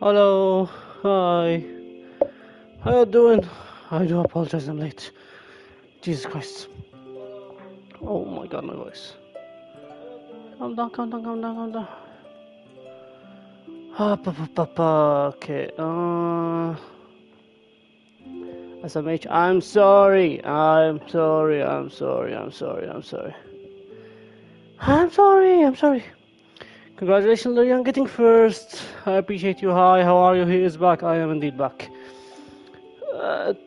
Hello, hi. How you doing? I do apologize, I'm late. Jesus Christ. Oh my god, my voice. Calm down, calm down, calm down, calm down. Okay, SMH, I'm sorry. I'm sorry, I'm sorry, I'm sorry, I'm sorry. I'm sorry, I'm sorry. Congratulations, Larry, on getting first. I appreciate you. Hi, how are you? He is back. I am indeed back.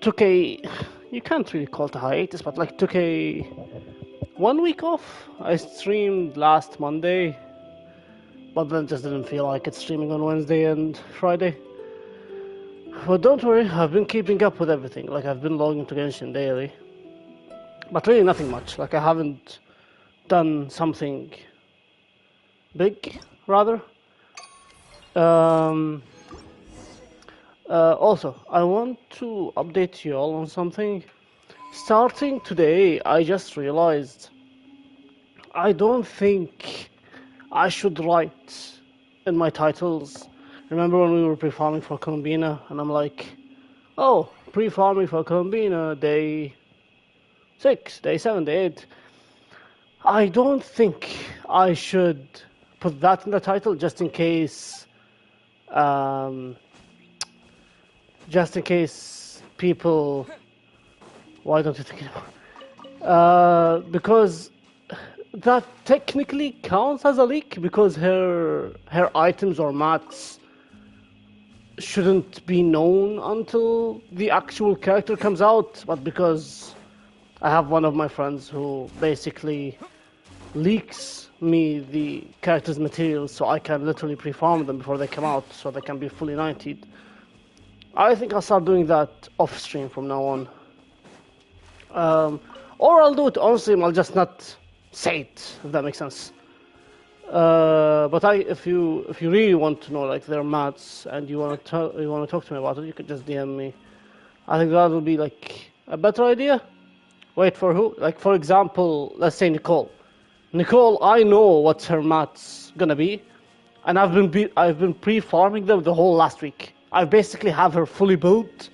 Took a. You can't really call it a hiatus, but like took a 1 week off. I streamed last Monday, but then just didn't feel like it streaming on Wednesday and Friday. But don't worry, I've been keeping up with everything. Like I've been logging to Genshin daily, but really nothing much. Like I haven't done something big, rather. Um, Also, I want to update you all on something. Starting today, I just realized I don't think I should write in my titles. Remember when we were pre-farming for Columbina, and I'm like, oh, pre-farming for Columbina, day 6, day 7, day 8. I don't think I should put that in the title just in case, um, people. Why don't you think about? Because that technically counts as a leak because her items or mats shouldn't be known until the actual character comes out, but because I have one of my friends who basically leaks me the character's materials so I can literally pre-farm them before they come out so they can be fully 90'd. I think I'll start doing that off stream from now on. Or I'll do it on stream, I'll just not say it, if that makes sense. But if you really want to know like their mats and you want to talk to me about it, you could just DM me. I think that would be like a better idea. Wait for who? Like for example, let's say Nicole. Nicole, I know what her mat's gonna be, and I've been pre-farming them the whole last week. I basically have her fully built,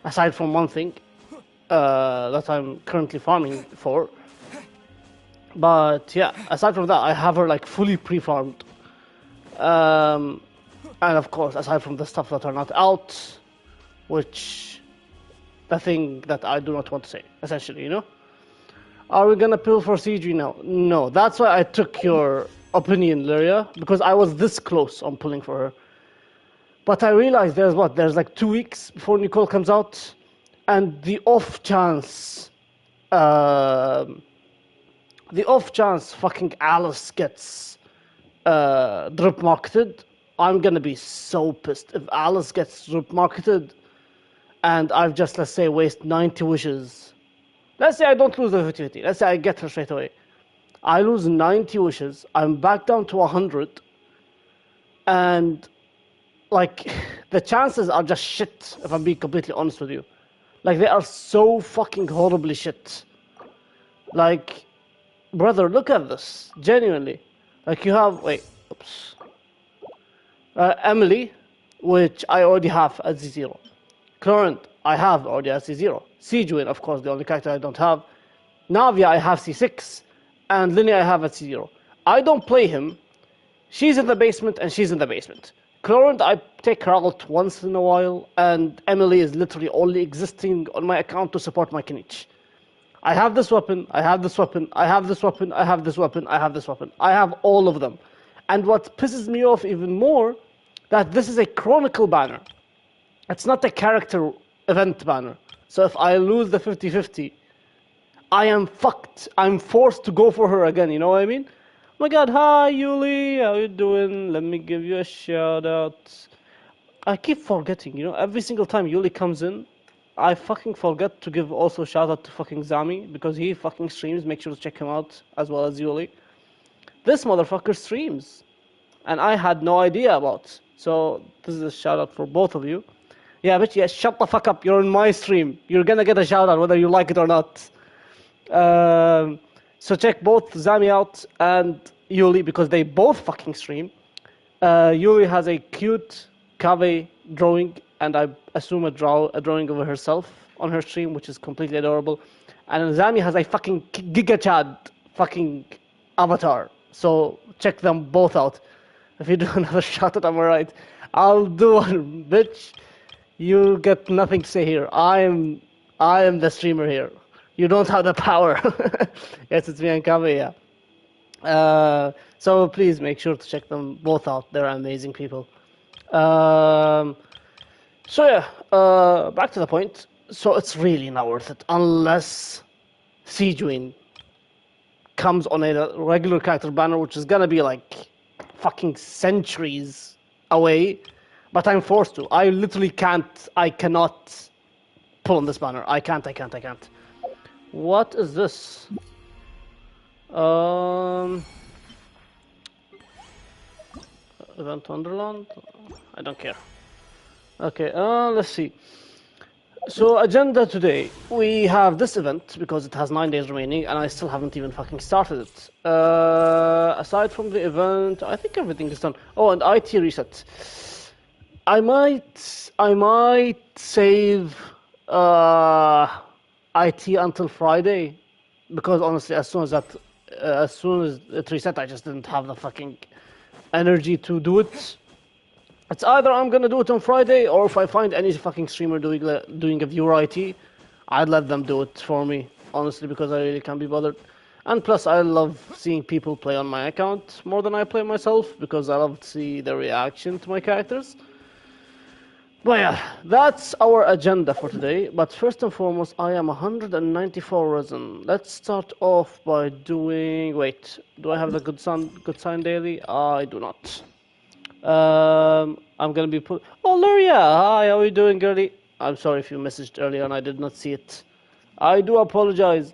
aside from one thing that I'm currently farming for. But yeah, aside from that, I have her like fully pre-farmed. And of course, aside from the stuff that are not out, which the thing that I do not want to say, essentially, you know? Are we gonna pull for CG now? No, that's why I took your opinion, Lyria, because I was this close on pulling for her. But I realized there's like 2 weeks before Nicole comes out, and the off chance fucking Alice gets drip marketed, I'm gonna be so pissed if Alice gets drip marketed and I've just, let's say, waste 90 wishes. Let's say I don't lose the 50-50. Let's say I get her straight away. I lose 90 wishes. I'm back down to 100. And, like, the chances are just shit, if I'm being completely honest with you. Like, they are so fucking horribly shit. Like, brother, look at this. Genuinely. Like, you have... Wait. Oops. Emily, which I already have at Z0. Current, I have already at C0. Sejuin, of course, the only character I don't have. Navia, I have C6. And Linnea, I have at C0. I don't play him. She's in the basement, and she's in the basement. Current, I take her out once in a while, and Emily is literally only existing on my account to support my Kinich. I have this weapon, I have this weapon, I have this weapon, I have this weapon, I have this weapon. I have all of them. And what pisses me off even more, that this is a Chronicle banner. It's not a character event banner. So if I lose the 50-50, I am fucked. I'm forced to go for her again, you know what I mean? Oh my god, hi Yuli, how you doing? Let me give you a shout out. I keep forgetting, you know, every single time Yuli comes in, I fucking forget to give also shout out to fucking Zami, because he fucking streams, make sure to check him out, as well as Yuli. This motherfucker streams, and I had no idea about. So this is a shout out for both of you. Yeah, bitch, yeah, shut the fuck up. You're in my stream. You're gonna get a shout out whether you like it or not. So check both Zami out and Yuli because they both fucking stream. Yuli has a cute Kabe drawing, and I assume a drawing of herself on her stream, which is completely adorable. And Zami has a fucking Giga Chad fucking avatar. So check them both out. If you do another shot at Amorite, I'll do one, bitch. You get nothing to say here. I am the streamer here. You don't have the power. Yes, it's me and Kabe, yeah. So please make sure to check them both out. They're amazing people. So yeah, back to the point. So it's really not worth it unless Sejuin comes on a regular character banner, which is gonna be like fucking centuries away. But I'm forced to. I literally can't. I cannot pull on this banner. I can't. What is this? Event Wonderland? I don't care. Okay, let's see. So, agenda today. We have this event because it has 9 days remaining and I still haven't even fucking started it. Aside from the event, I think everything is done. Oh, and IT reset. I might save IT until Friday because honestly, as soon as it reset, I just didn't have the fucking energy to do it. It's either I'm gonna do it on Friday, or if I find any fucking streamer doing a viewer IT, I'd let them do it for me. Honestly, because I really can't be bothered. And plus, I love seeing people play on my account more than I play myself because I love to see their reaction to my characters. But yeah, that's our agenda for today. But first and foremost, I am 194 resin. Let's start off by doing. Wait, do I have the good sign daily? I do not. I'm gonna be Oh, Luria! Hi, how are you doing, girlie? I'm sorry if you messaged earlier and I did not see it. I do apologize.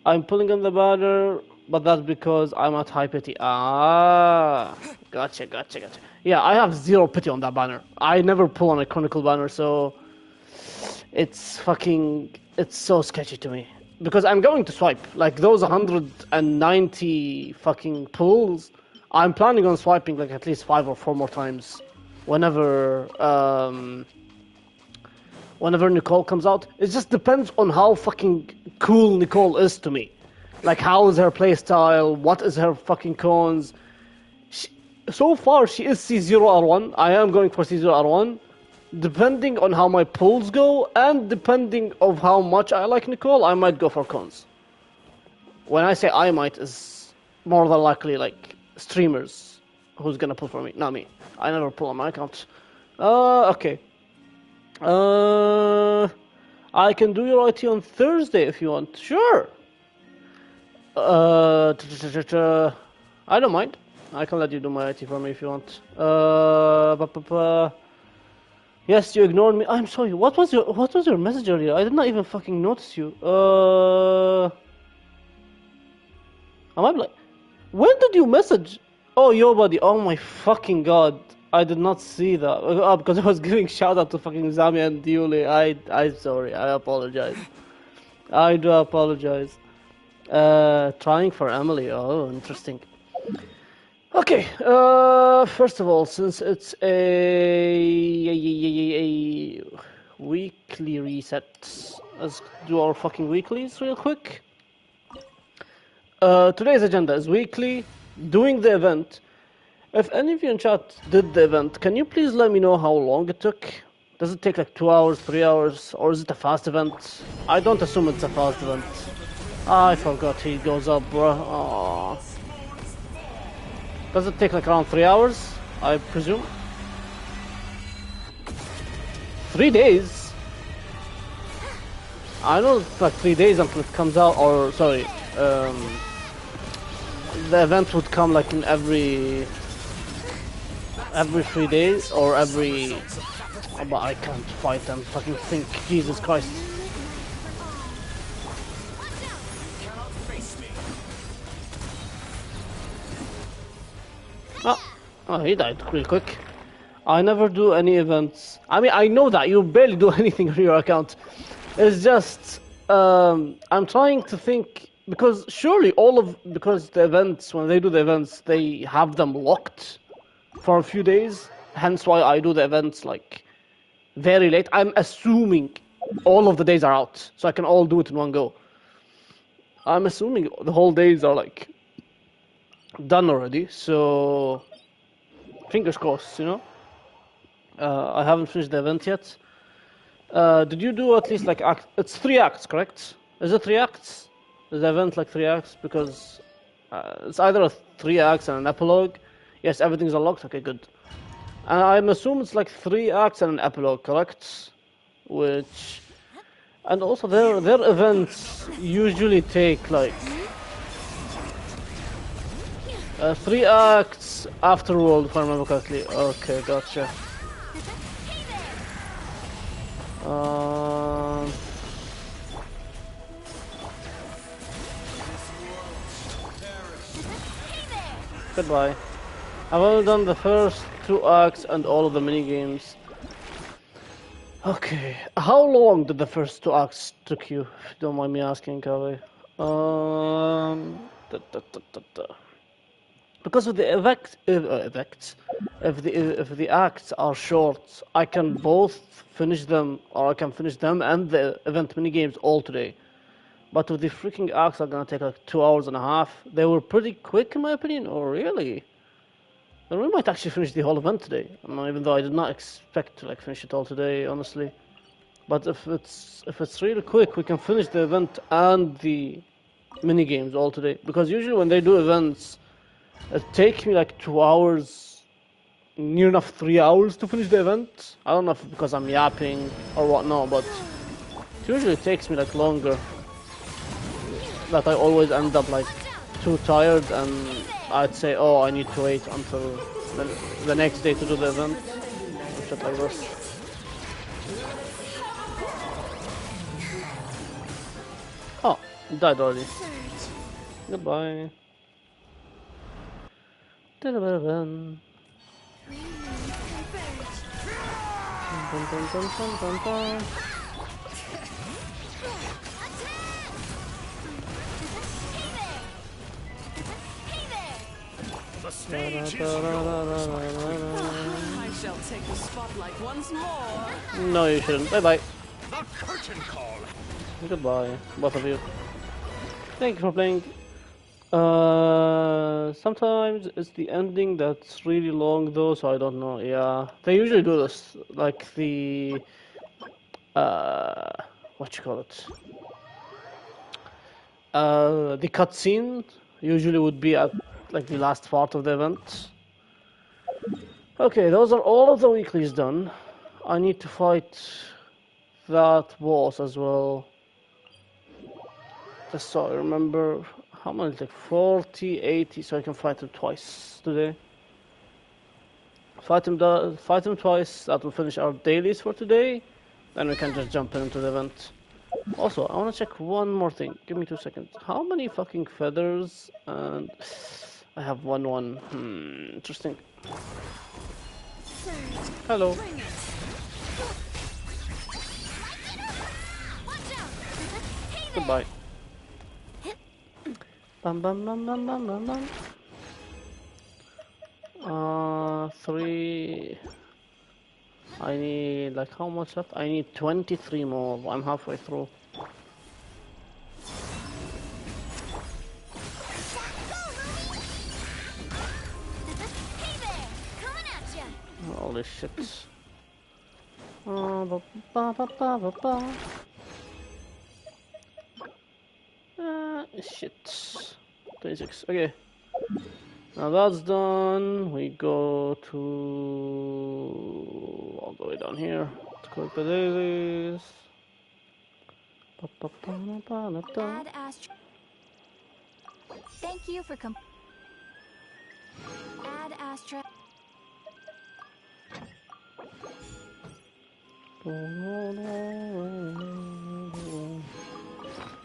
I'm pulling on the banner, but that's because I'm at high pity. Ah, gotcha. Yeah, I have 0 pity on that banner. I never pull on a Chronicle banner, so it's so sketchy to me. Because I'm going to swipe. Like, those 190 fucking pulls, I'm planning on swiping like at least 5 or 4 more times whenever Nicole comes out. It just depends on how fucking cool Nicole is to me. Like, how is her playstyle? What is her fucking cons? So far, she is C0R1. I am going for C0R1. Depending on how my pulls go, and depending on how much I like Nicole, I might go for cons. When I say I might, is more than likely like streamers who's gonna pull for me, not me. I never pull on my account. Okay. I can do your IT on Thursday if you want. Sure. I don't mind. I can let you do my IT for me if you want. Yes, you ignored me. I'm sorry. What was your message earlier? I did not even fucking notice you. Am I blind? When did you message? Oh, yo, buddy. Oh my fucking god. I did not see that. Because I was giving shout out to fucking Zami and Diuli. I'm sorry. I apologize. I do apologize. Trying for Emily. Oh, interesting. Okay. First of all, since it's a weekly reset, let's do our fucking weeklies real quick. Today's agenda is weekly, doing the event. If any of you in chat did the event, can you please let me know how long it took? Does it take like 2 hours, 3 hours, or is it a fast event? I don't assume it's a fast event. I forgot he goes up, bruh. Aww. Does it take like around 3 hours, I presume? 3 days? I know it's like 3 days until it comes out, or sorry, the event would come like in every 3 days or every. Oh, but I can't fight and fucking think. Jesus Christ. Oh, he died real quick. I never do any events. I mean, I know that you barely do anything on your account. It's just I'm trying to think. Because surely because the events, when they do the events, they have them locked for a few days. Hence why I do the events like very late. I'm assuming all of the days are out, so I can all do it in one go. I'm assuming the whole days are like done already, so fingers crossed, you know. I haven't finished the event yet. Did you do at least like act? It's 3 acts, correct? Is it 3 acts? Is the event like 3 acts? Because it's either 3 acts and an epilogue. Yes, everything's unlocked. Okay, good. And I'm assuming it's like 3 acts and an epilogue, correct? Which, and also their events usually take like 3 acts afterward, if I remember correctly. Okay, gotcha. Um, Goodbye. I've only done the first 2 acts and all of the mini games. Okay, how long did the first 2 acts took you? If you don't mind me asking, Kaveh. Da, da, da, da, da. Because of the if the acts are short, I can both finish them, or I can finish them and the event mini games all today. But with the freaking acts are gonna take like 2 hours and a half. They were pretty quick in my opinion. Oh really? Then we might actually finish the whole event today. Even though I did not expect to like finish it all today, honestly. But if it's really quick, we can finish the event and the mini games all today. Because usually when they do events, it takes me like 2 hours, near enough 3 hours to finish the event. I don't know if it's because I'm yapping or whatnot, but it usually takes me like longer. That I always end up like too tired, and I'd say, oh, I need to wait until the next day to do the event. Or shit like this. Oh, it died already. Goodbye. Dun, dun, dun, dun, dun, dun, dun. The stage is yours. I shall take the spotlight once more. No, you shouldn't. Bye bye. The curtain call. Goodbye, both of you. Thank you for playing. Sometimes it's the ending that's really long though, so I don't know. Yeah, they usually do this, like the what you call it? The cutscene usually would be at like the last part of the event. Okay, those are all of the weeklies done. I need to fight that boss as well. Just so I remember how many, like 40, 80, so I can fight him twice today. Fight him twice, that will finish our dailies for today. Then we can just jump into the event. Also, I want to check one more thing. Give me 2 seconds. How many fucking feathers? And I have one. Interesting. Hello. Goodbye. Bum bum bum bum bum bum bum. 3. I need like how much left? I need 23 more. I'm halfway through. Holy shit. Ba, ba, ba, ba, ba, ba. Shit. 26. Okay. Now that's done. We go to all the way down here to collect the dailies. Ba, ba, ba, ba, ba, ba. Ad Astra. Thank you for Ad Astra.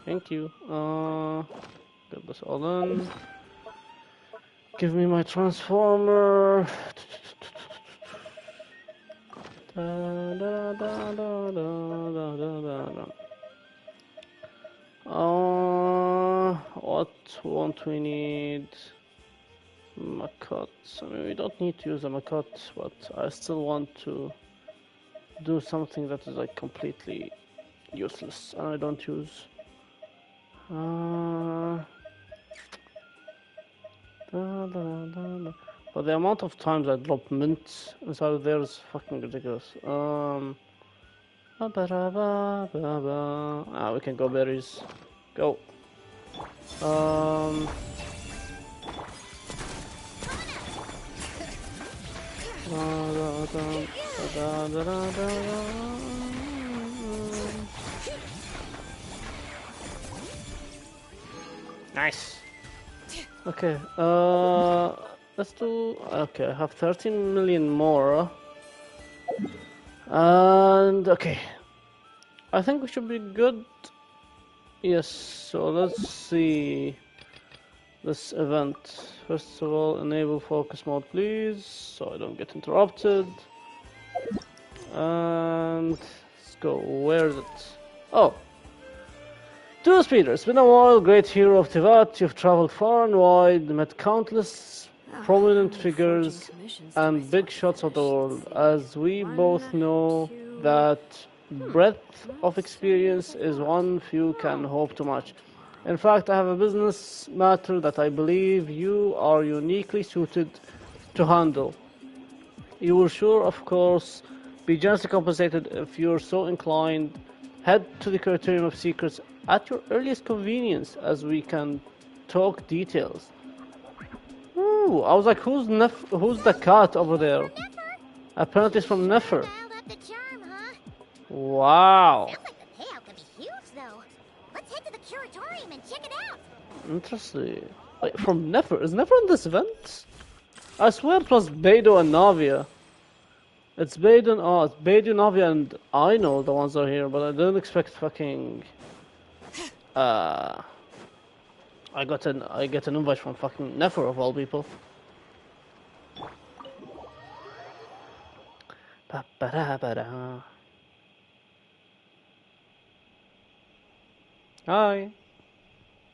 Thank you. Get this all done. Give me my transformer. Da, da, da, da, da, da, da, da. What won't we need? Makot. I mean, we don't need to use a Makot, but I still want to do something that is like completely useless, and I don't use. But the amount of times I drop mint inside of there is fucking ridiculous. We can go berries. Go. Um. Nice. Okay. Let's do. Okay, I have 13 million more. And okay, I think we should be good. Yes. So let's see this event. First of all, enable focus mode, please, so I don't get interrupted. And let's go. Where is it? Oh. To Speeder, it's been a while, great hero of Tivat. You've traveled far and wide, met countless prominent figures and big shots of the world. As we both know, that breadth of experience is one few can hope to match. In fact, I have a business matter that I believe you are uniquely suited to handle. You will sure, of course, be generously compensated if you're so inclined. Head to the Criterion of Secrets at your earliest convenience, as we can talk details. Ooh, I was like, who's the cat over there? Apparently it's from Nefer. Dialed up the charm, huh? Wow. Sounds like the payout could be huge, though. Let's head to the curatorium and check it out. Interesting. Wait, from Nefer? Is Nefer in this event? I swear it was Beidou and Navia. It's Beidou, Navia, and I know the ones that are here, but I didn't expect fucking. I get an invite from fucking Nefer of all people. Ba-ba-da-ba-da. Hi.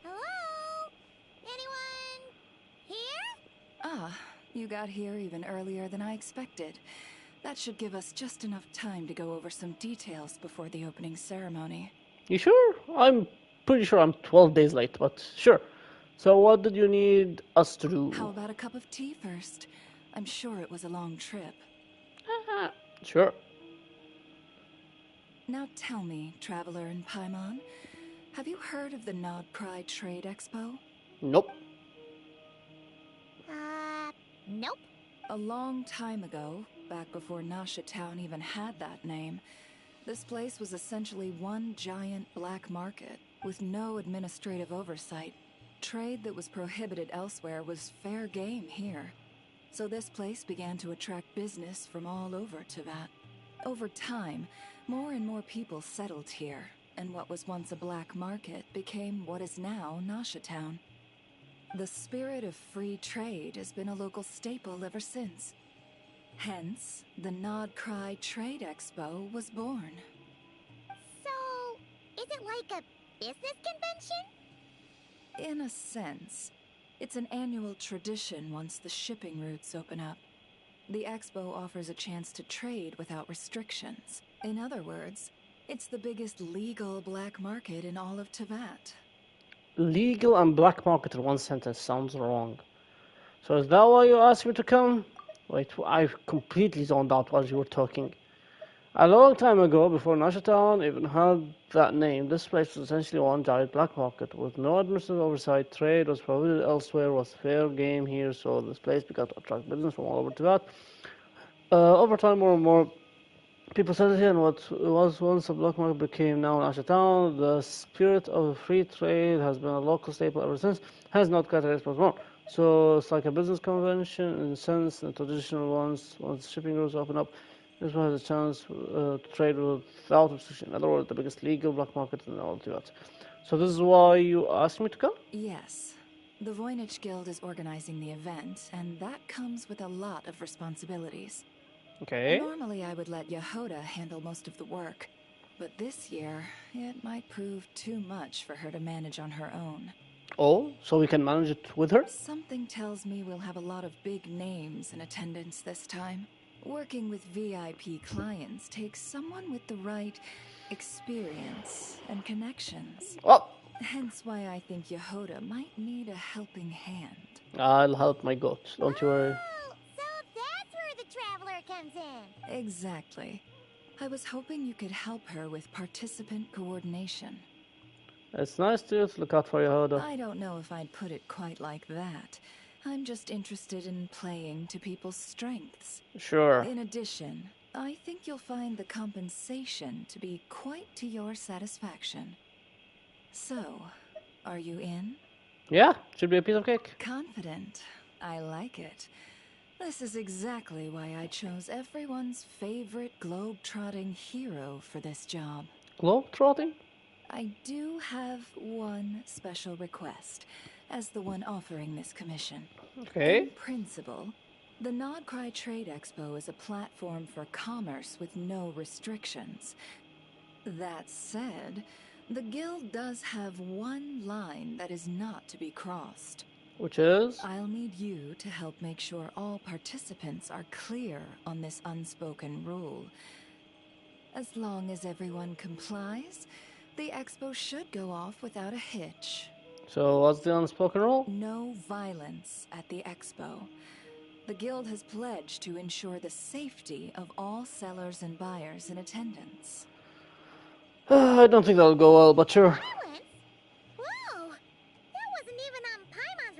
Hello? Anyone here? Ah, you got here even earlier than I expected. That should give us just enough time to go over some details before the opening ceremony. You sure? I'm pretty sure I'm 12 days late, but sure. So what did you need us to do? How about a cup of tea first? I'm sure it was a long trip. Sure. Now tell me, Traveler in Paimon, have you heard of the Nodcry Trade Expo? Nope. Nope. A long time ago, back before Nasha Town even had that name, this place was essentially one giant black market with no administrative oversight. Trade that was prohibited elsewhere was fair game here. So this place began to attract business from all over Tivat. Over time, more and more people settled here, and what was once a black market became what is now Nasha Town. The spirit of free trade has been a local staple ever since. Hence, the Nodcry Trade Expo was born. So, is it like a business convention? In a sense, it's an annual tradition once the shipping routes open up. The expo offers a chance to trade without restrictions. In other words, it's the biggest legal black market in all of Tivat. Legal and black market in one sentence sounds wrong. So is that why you asked me to come? Wait, I completely zoned out while you were talking. A long time ago, before Nasha Town even had that name, this place was essentially one giant black market with no administrative oversight. Trade was prohibited elsewhere, was fair game here, so this place began to attract business from all over Tibet. Over time, more and more people settled here, and what was once a black market became now Nasha Town. The spirit of free trade has been a local staple ever since, has not got exposed more. So it's like a business convention in a sense, the traditional ones, once shipping routes open up. This one has a chance to trade without restriction. In other words, the biggest legal black market in all of Tibet. So this is why you asked me to come? Yes. The Voynich Guild is organizing the event, and that comes with a lot of responsibilities. Okay. Normally I would let Yehoda handle most of the work, but this year, it might prove too much for her to manage on her own. Oh, so we can manage it with her? Something tells me we'll have a lot of big names in attendance this time. Working with VIP clients takes someone with the right experience and connections. Well, Hence why I think Yehoda might need a helping hand. I'll help my goat. Don't you worry. Oh, so that's where the traveler comes in. Exactly. I was hoping you could help her with participant coordination. It's nice to look out for Yehoda. I don't know if I'd put it quite like that. I'm just interested in playing to people's strengths. Sure. In addition, I think you'll find the compensation to be quite to your satisfaction. So, are you in? Yeah, should be a piece of cake. Confident. I like it. This is exactly why I chose everyone's favorite globe-trotting hero for this job. Globetrotting? I do have one special request, as the one offering this commission. Okay. In principle, the Nodcry Trade Expo is a platform for commerce with no restrictions. That said, the guild does have one line that is not to be crossed. Which is? I'll need you to help make sure all participants are clear on this unspoken rule. As long as everyone complies, the expo should go off without a hitch. So what's the unspoken rule? No violence at the expo. The guild has pledged to ensure the safety of all sellers and buyers in attendance. I don't think that'll go well, but sure. Violence? Whoa! That wasn't even on Paimon's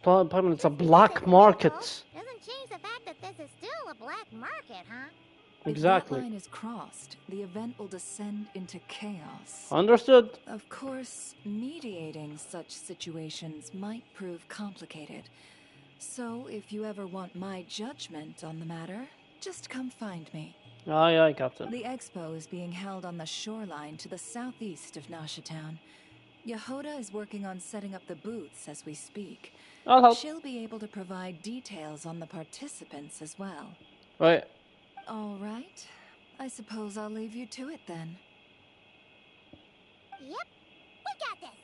radar. It's a black market. Doesn't change the fact that this is still a black market, huh? Exactly. If that line is crossed, the event will descend into chaos. Understood. Of course, mediating such situations might prove complicated. So, if you ever want my judgment on the matter, just come find me. Aye, aye, Captain. The expo is being held on the shoreline to the southeast of Nasha Town. Yehoda is working on setting up the booths as we speak. I'll help. She'll be able to provide details on the participants as well. Right. All right. I suppose I'll leave you to it then. Yep, we got this.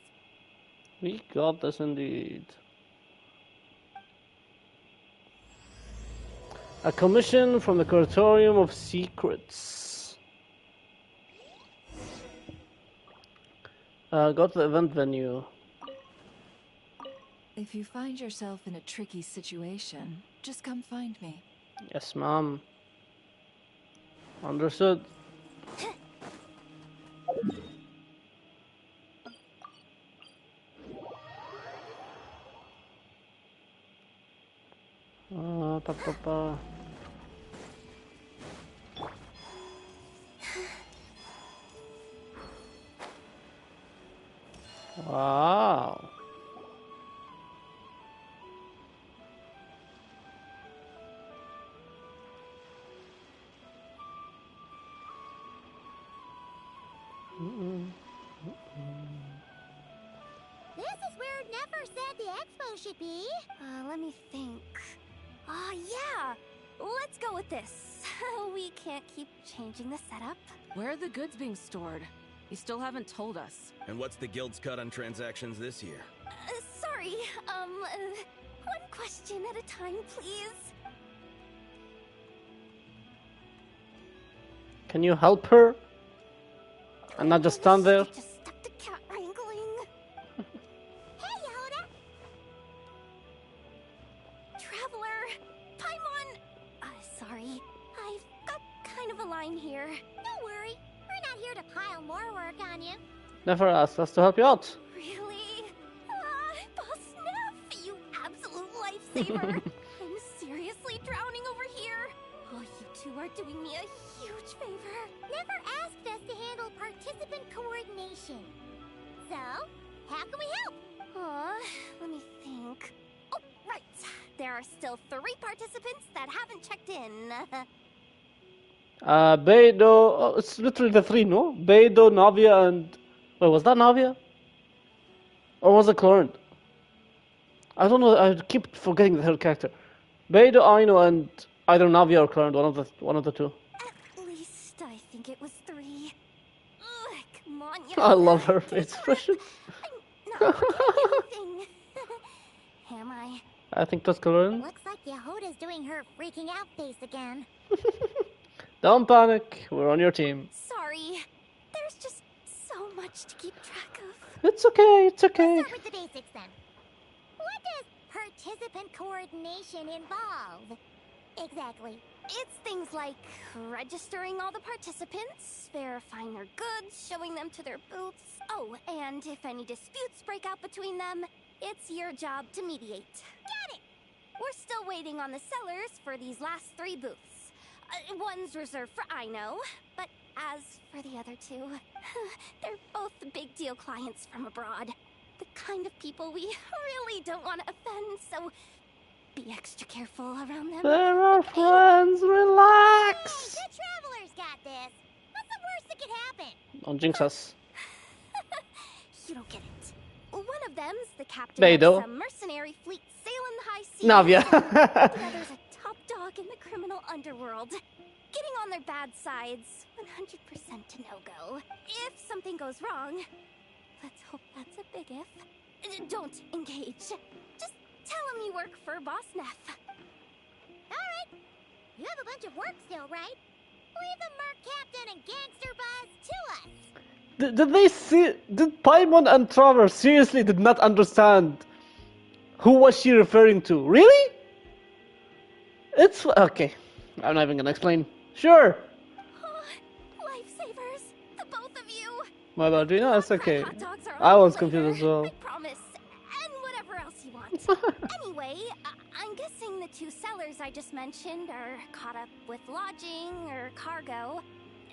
We got this indeed. A commission from the Curatorium of Secrets. Go to the event venue. If you find yourself in a tricky situation, just come find me. Yes, ma'am. Understood. Pa, pa, pa. Wow. This is where Nefer said the expo should be. Let me think. Oh, yeah. Let's go with this. We can't keep changing the setup. Where are the goods being stored? You still haven't told us. And what's the guild's cut on transactions this year? Sorry. One question at a time, please. Can you help her? And not just stand there? Just stuck to cat wrangling. Hey, Yehoda! Traveler! Paimon! Sorry. I've got kind of a line here. Don't worry. We're not here to pile more work on you. Never asked us to help you out. Really? Boss Neff, you absolute lifesaver. I'm seriously drowning over here. Oh, you two are doing me a huge favor. Never asked us to handle participant coordination. So, how can we help? Let me think. Oh, right. There are still 3 participants that haven't checked in. Beidou. Oh, it's literally the 3, no? Beidou, Navia, and. Wait, was that Navia? Or was it Clorent? I don't know. I keep forgetting the third character. Beidou, Aino, and either Navia or Clorent. One of the 2. At least I think it was 3. Ugh, come on, I love her Take a expression. breath. I'm Anything. Am I? I think Tuscarora. Looks like Yehoda's doing her freaking out face again. Don't panic. We're on your team. Sorry. There's just so much to keep track of. It's okay. It's okay. Start with the basics then. What does participant coordination involve? Exactly. It's things like registering all the participants, verifying their goods, showing them to their booths. Oh, and if any disputes break out between them, it's your job to mediate. Got it! We're still waiting on the sellers for these last 3 booths. One's reserved for Aino, but as for the other 2, they're both big deal clients from abroad. The kind of people we really don't want to offend, so be extra careful around them. They're our friends. Relax. The Travelers got this. What's the worst that could happen? Don't jinx us. You don't get it. One of them's the captain Beidou. of some mercenary fleet sailing the high seas. Navia. The other's a top dog in the criminal underworld. Getting on their bad sides, 100% to no-go. If something goes wrong, let's hope that's a big if. Don't engage. Just tell him you work for Boss Neff. Alright. You have a bunch of work still, right? Leave the Merc Captain and Gangster Buzz to us. Did they see? Did Paimon and Trevor seriously did not understand who was she referring to? Really? It's okay. I'm not even gonna explain. Sure. Oh, lifesavers, the both of you. My bad, Gina. It's okay. Hot dogs are I on was later, confused as well. I promise. And whatever else you want. Anyway, I'm guessing the 2 sellers I just mentioned are caught up with lodging or cargo.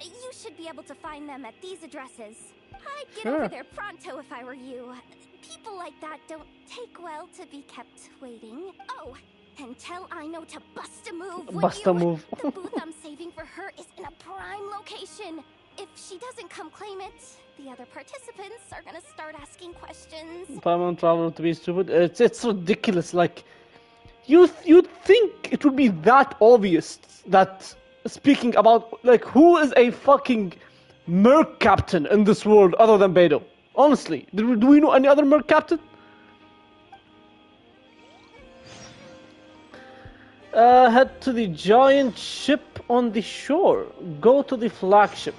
You should be able to find them at these addresses. I'd get Sure. over there pronto if I were you. People like that don't take well to be kept waiting. Oh, and tell Aino to bust a move, would Bust you? a move. The booth I'm saving for her is in a prime location. If she doesn't come claim it, the other participants are gonna start asking questions. Paimon Traveler to be stupid. It's ridiculous. Like, you'd think it would be that obvious that speaking about like who is a fucking Merc captain in this world other than Beidou? Honestly, do we know any other Merc captain? Head to the giant ship on the shore. Go to the flagship.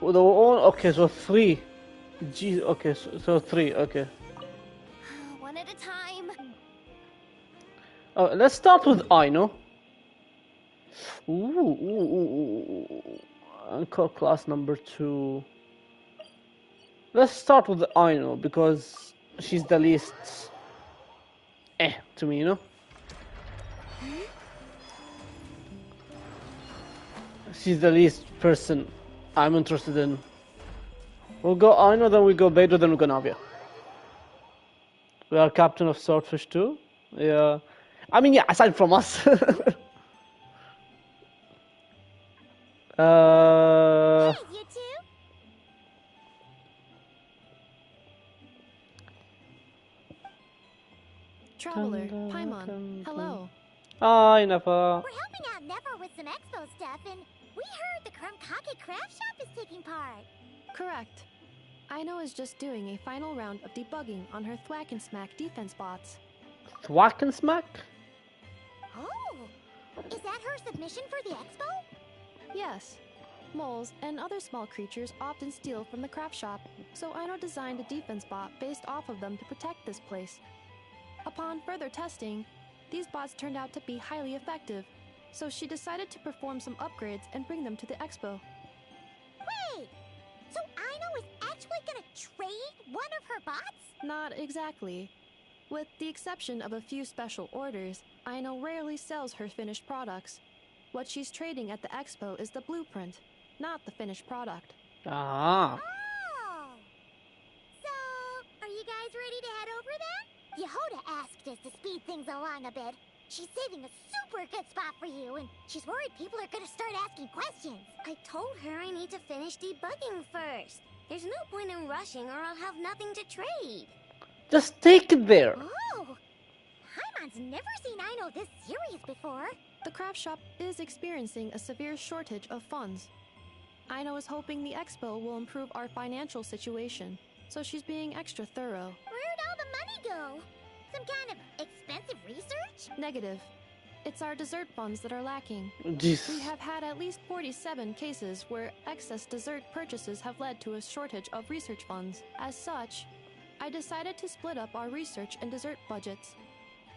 Okay, so 3. Gee, okay, so 3. Okay. One at a time. Let's start with Aino. Ooh. Anchor class number 2. Let's start with Aino because she's the least to me, you know? She's the least person I'm interested in. We'll go Aino, then we go Beidou, then we go Navia. We are captain of Swordfish too. Yeah. I mean, yeah, aside from us. Hey, you two. Traveler, Paimon, hello. Hi, Nefa. We're helping out Never with some expo stuff, and we heard the Krumkake Craft Shop is taking part. Correct. Aino is just doing a final round of debugging on her Thwack and Smack defense bots. Thwack and Smack? Oh, is that her submission for the expo? Yes. Moles and other small creatures often steal from the craft shop, so Aino designed a defense bot based off of them to protect this place. Upon further testing, these bots turned out to be highly effective, so she decided to perform some upgrades and bring them to the expo. Wait, so Aino is actually gonna trade one of her bots? Not exactly. With the exception of a few special orders, Aino rarely sells her finished products. What she's trading at the expo is the blueprint, not the finished product. Ah. Oh, so are you guys ready to head over then? Yehoda asked us to speed things along a bit. She's saving a super good spot for you, and she's worried people are gonna start asking questions. I told her I need to finish debugging first. There's no point in rushing or I'll have nothing to trade. Just take it there. Oh, Paimon's never seen Aino this serious before. The craft shop is experiencing a severe shortage of funds. Aino is hoping the expo will improve our financial situation, so she's being extra thorough. Where'd all the money go? Some kind of expensive research? Negative. It's our dessert funds that are lacking. Jeez. We have had at least 47 cases where excess dessert purchases have led to a shortage of research funds. As such, I decided to split up our research and dessert budgets.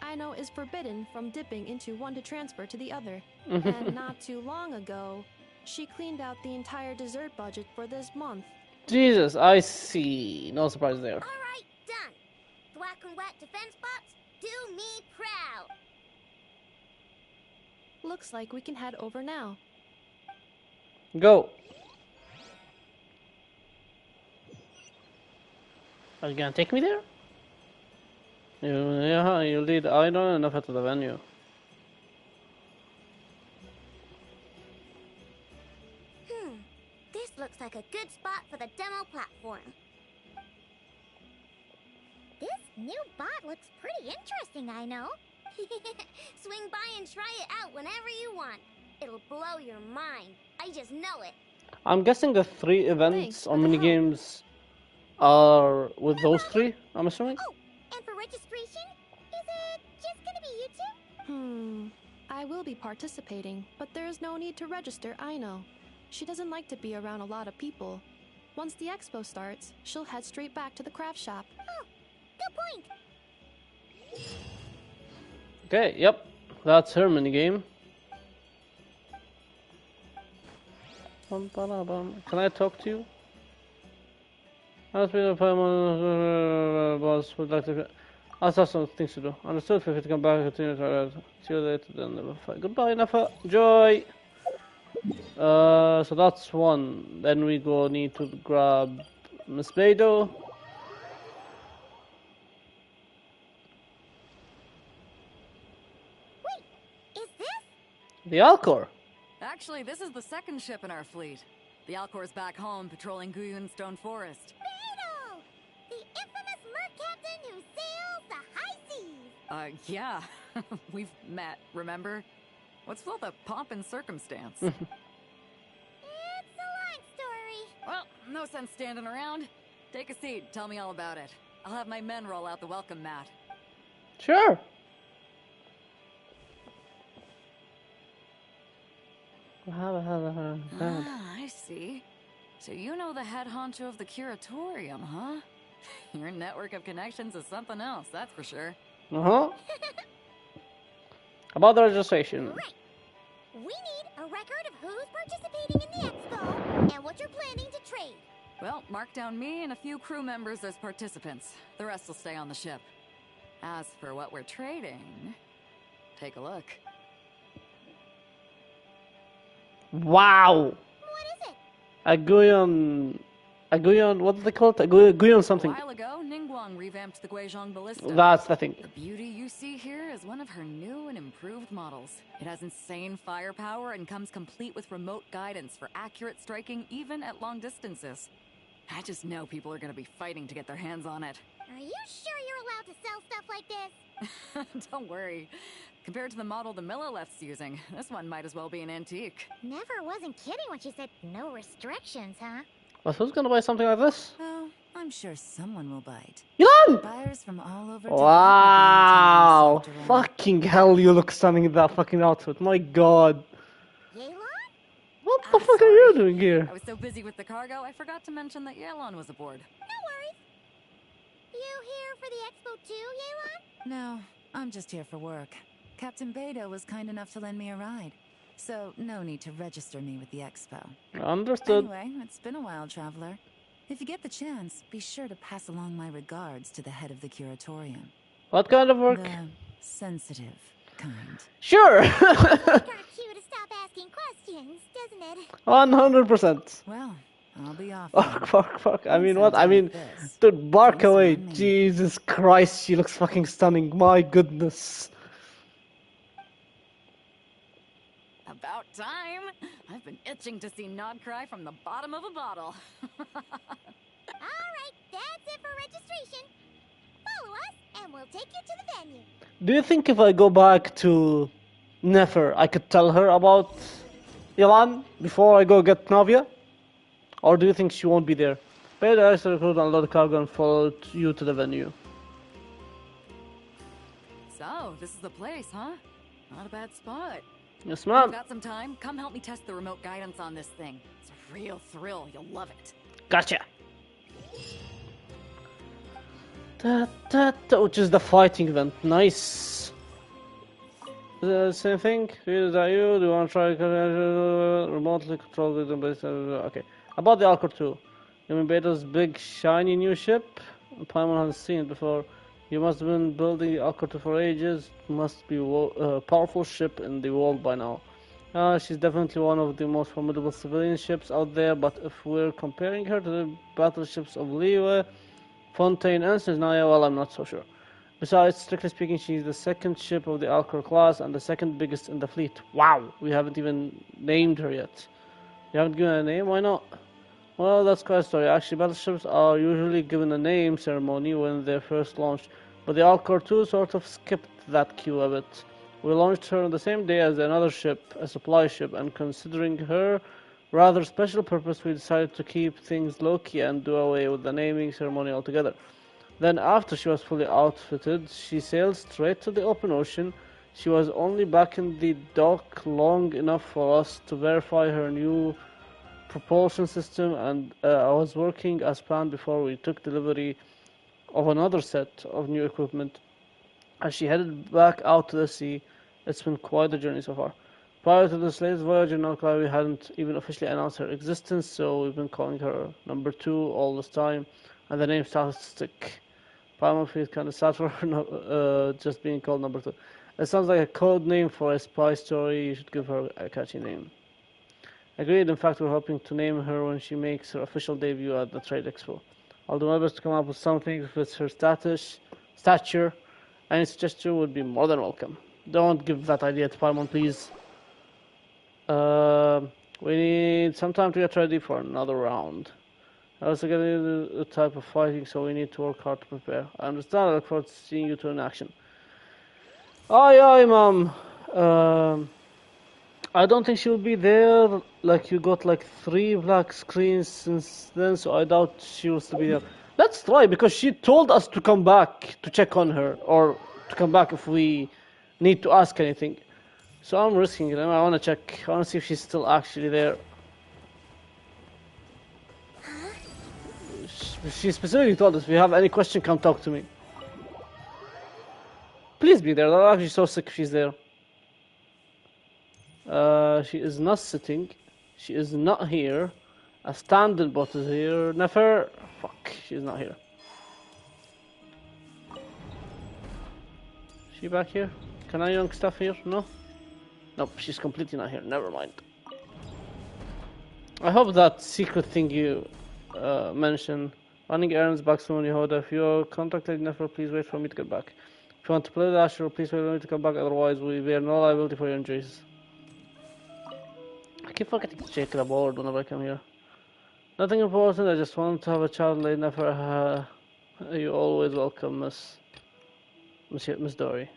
Aino is forbidden from dipping into one to transfer to the other. And not too long ago, she cleaned out the entire dessert budget for this month. Jesus, I see. No surprise there. Alright, done. Black and white defense bots, do me proud. Looks like we can head over now. Go. Are you gonna take me there? Yeah, you lead Aino enough to the venue. This looks like a good spot for the demo platform. This new bot looks pretty interesting, I know. Swing by and try it out whenever you want. It'll blow your mind. I just know it. I'm guessing the 3 events Thanks or for the mini help. games are with those 3, I'm assuming? Oh, and for registration, is it just gonna be you two? I will be participating, but there is no need to register, Aino. She doesn't like to be around a lot of people. Once the expo starts, she'll head straight back to the craft shop. Oh, good point. Okay, yep. That's her mini game. Can I talk to you? Has been a boss would like to. I have some things to do. Understood. If you could come back and continue to see you later, then never fight. Goodbye, Nafa. Joy. So that's one. Then we need to grab Miss Beidou. Wait, is this? The Alcor. Actually, this is the second ship in our fleet. The Alcor's back home patrolling Guyun Stone Forest. Beidou! The infamous merc captain who sails the high seas! Yeah. We've met, remember? What's full of pomp and circumstance? It's a long story. Well, no sense standing around. Take a seat, tell me all about it. I'll have my men roll out the welcome mat. Sure. I see. So you know the head honcho of the curatorium, huh? Your network of connections is something else, that's for sure. About the registration. Right. We need a record of who's participating in the expo and what you're planning to trade. Well, mark down me and a few crew members as participants. The rest will stay on the ship. As for what we're trading, take a look. Wow. What is it? A Guyon, what do they call it? A Guyon something. A while ago, Ningguang revamped the Guizhong Ballista. That's the thing. The beauty you see here is one of her new and improved models. It has insane firepower and comes complete with remote guidance for accurate striking even at long distances. I just know people are going to be fighting to get their hands on it. Are you sure you're allowed to sell stuff like this? Don't worry. Compared to the model the Milleleft's using, this one might as well be an antique. Never wasn't kidding when she said no restrictions, huh? But who's gonna buy something like this? Oh, I'm sure someone will bite. Yilan! Buyers from all over Wow! town will be in Fucking hell, you look stunning in that fucking outfit. My god. Yelan? What the fuck are you doing here? I was so busy with the cargo, I forgot to mention that Yelon was aboard. No worries. You here for the expo too, Yelan? No, I'm just here for work. Captain Beidou was kind enough to lend me a ride, so no need to register me with the expo. Understood. Anyway, it's been a while, traveler. If you get the chance, be sure to pass along my regards to the head of the curatorium. What kind of work? The sensitive kind. Sure! Kinda cute to stop asking questions, doesn't it? 100%. Well, I'll be off. Fuck. I mean, what? I mean, dude, bark away. Jesus Christ, she looks fucking stunning. My goodness. About time! I've been itching to see Nod cry from the bottom of a bottle. Alright, that's it for registration. Follow us, and we'll take you to the venue. Do you think if I go back to Nefer, I could tell her about Yelan before I go get Navia? Or do you think she won't be there? Pay the extra recruit, unload the cargo, and follow you to the venue. So, this is the place, huh? Not a bad spot. Yes, You've ma'am. got some time? Come help me test the remote guidance on this thing. It's a real thrill. You'll love it. Gotcha. Which is the fighting event. Nice. Same thing. Is that you? Do you want to try remotely control the base? Okay. About the Alcor 2. You mean Beta's big shiny new ship? Paimon hasn't seen it before. You must have been building the Alcor 2 for ages. Must be a powerful ship in the world by now. She's definitely one of the most formidable civilian ships out there, but if we're comparing her to the battleships of Liyue, Fontaine and Snezhnaya, well, I'm not so sure. Besides, strictly speaking, she's the second ship of the Alcor class and the second biggest in the fleet. Wow, we haven't even named her yet. You haven't given her a name? Why not? Well, that's quite a story. Actually, battleships are usually given a name ceremony when they're first launched, but the Alcor 2 sort of skipped that cue a bit. We launched her on the same day as another ship, a supply ship, and considering her rather special purpose, we decided to keep things low-key and do away with the naming ceremony altogether. Then after she was fully outfitted, she sailed straight to the open ocean. She was only back in the dock long enough for us to verify her new propulsion system, and I was working as planned before we took delivery of another set of new equipment. As she headed back out to the sea, it's been quite a journey so far. Prior to this latest voyage in Alcor, we hadn't even officially announced her existence, so we've been calling her Number 2 all this time, and the name started to stick. Paimon feels kind of sad for her just being called Number 2. It sounds like a code name for a spy story. You should give her a catchy name. Agreed. In fact, we're hoping to name her when she makes her official debut at the Trade Expo. I'll do my best to come up with something that fits her stature. Any suggestion would be more than welcome. Don't give that idea to Paimon, please. We need some time to get ready for another round. I also get the type of fighting, so we need to work hard to prepare. I understand. I look forward to seeing you two in action. Aye, aye, ma'am. I don't think she'll be there. Like, you got like 3 black screens since then, so I doubt she will still be there. Let's try, because she told us to come back to check on her, or to come back if we need to ask anything. So I'm risking it. I want to check. I want to see if she's still actually there. She specifically told us, if you have any question, come talk to me. Please be there. I'm actually so sick if she's there. She is not sitting. She is not here. A standing bot is here. Nefer. Fuck, she's not here. She back here? Can I young stuff here? No? Nope, she's completely not here. Never mind. I hope that secret thing you mentioned. Running errands back soon, Yehuda. If you're contacted Nefer, please wait for me to get back. If you want to play with Asher, please wait for me to come back. Otherwise, we bear no liability for your injuries. I keep forgetting to check the board whenever I come here. Nothing important. I just want to have a chat late. Nefer, you're always welcome, Miss Dory.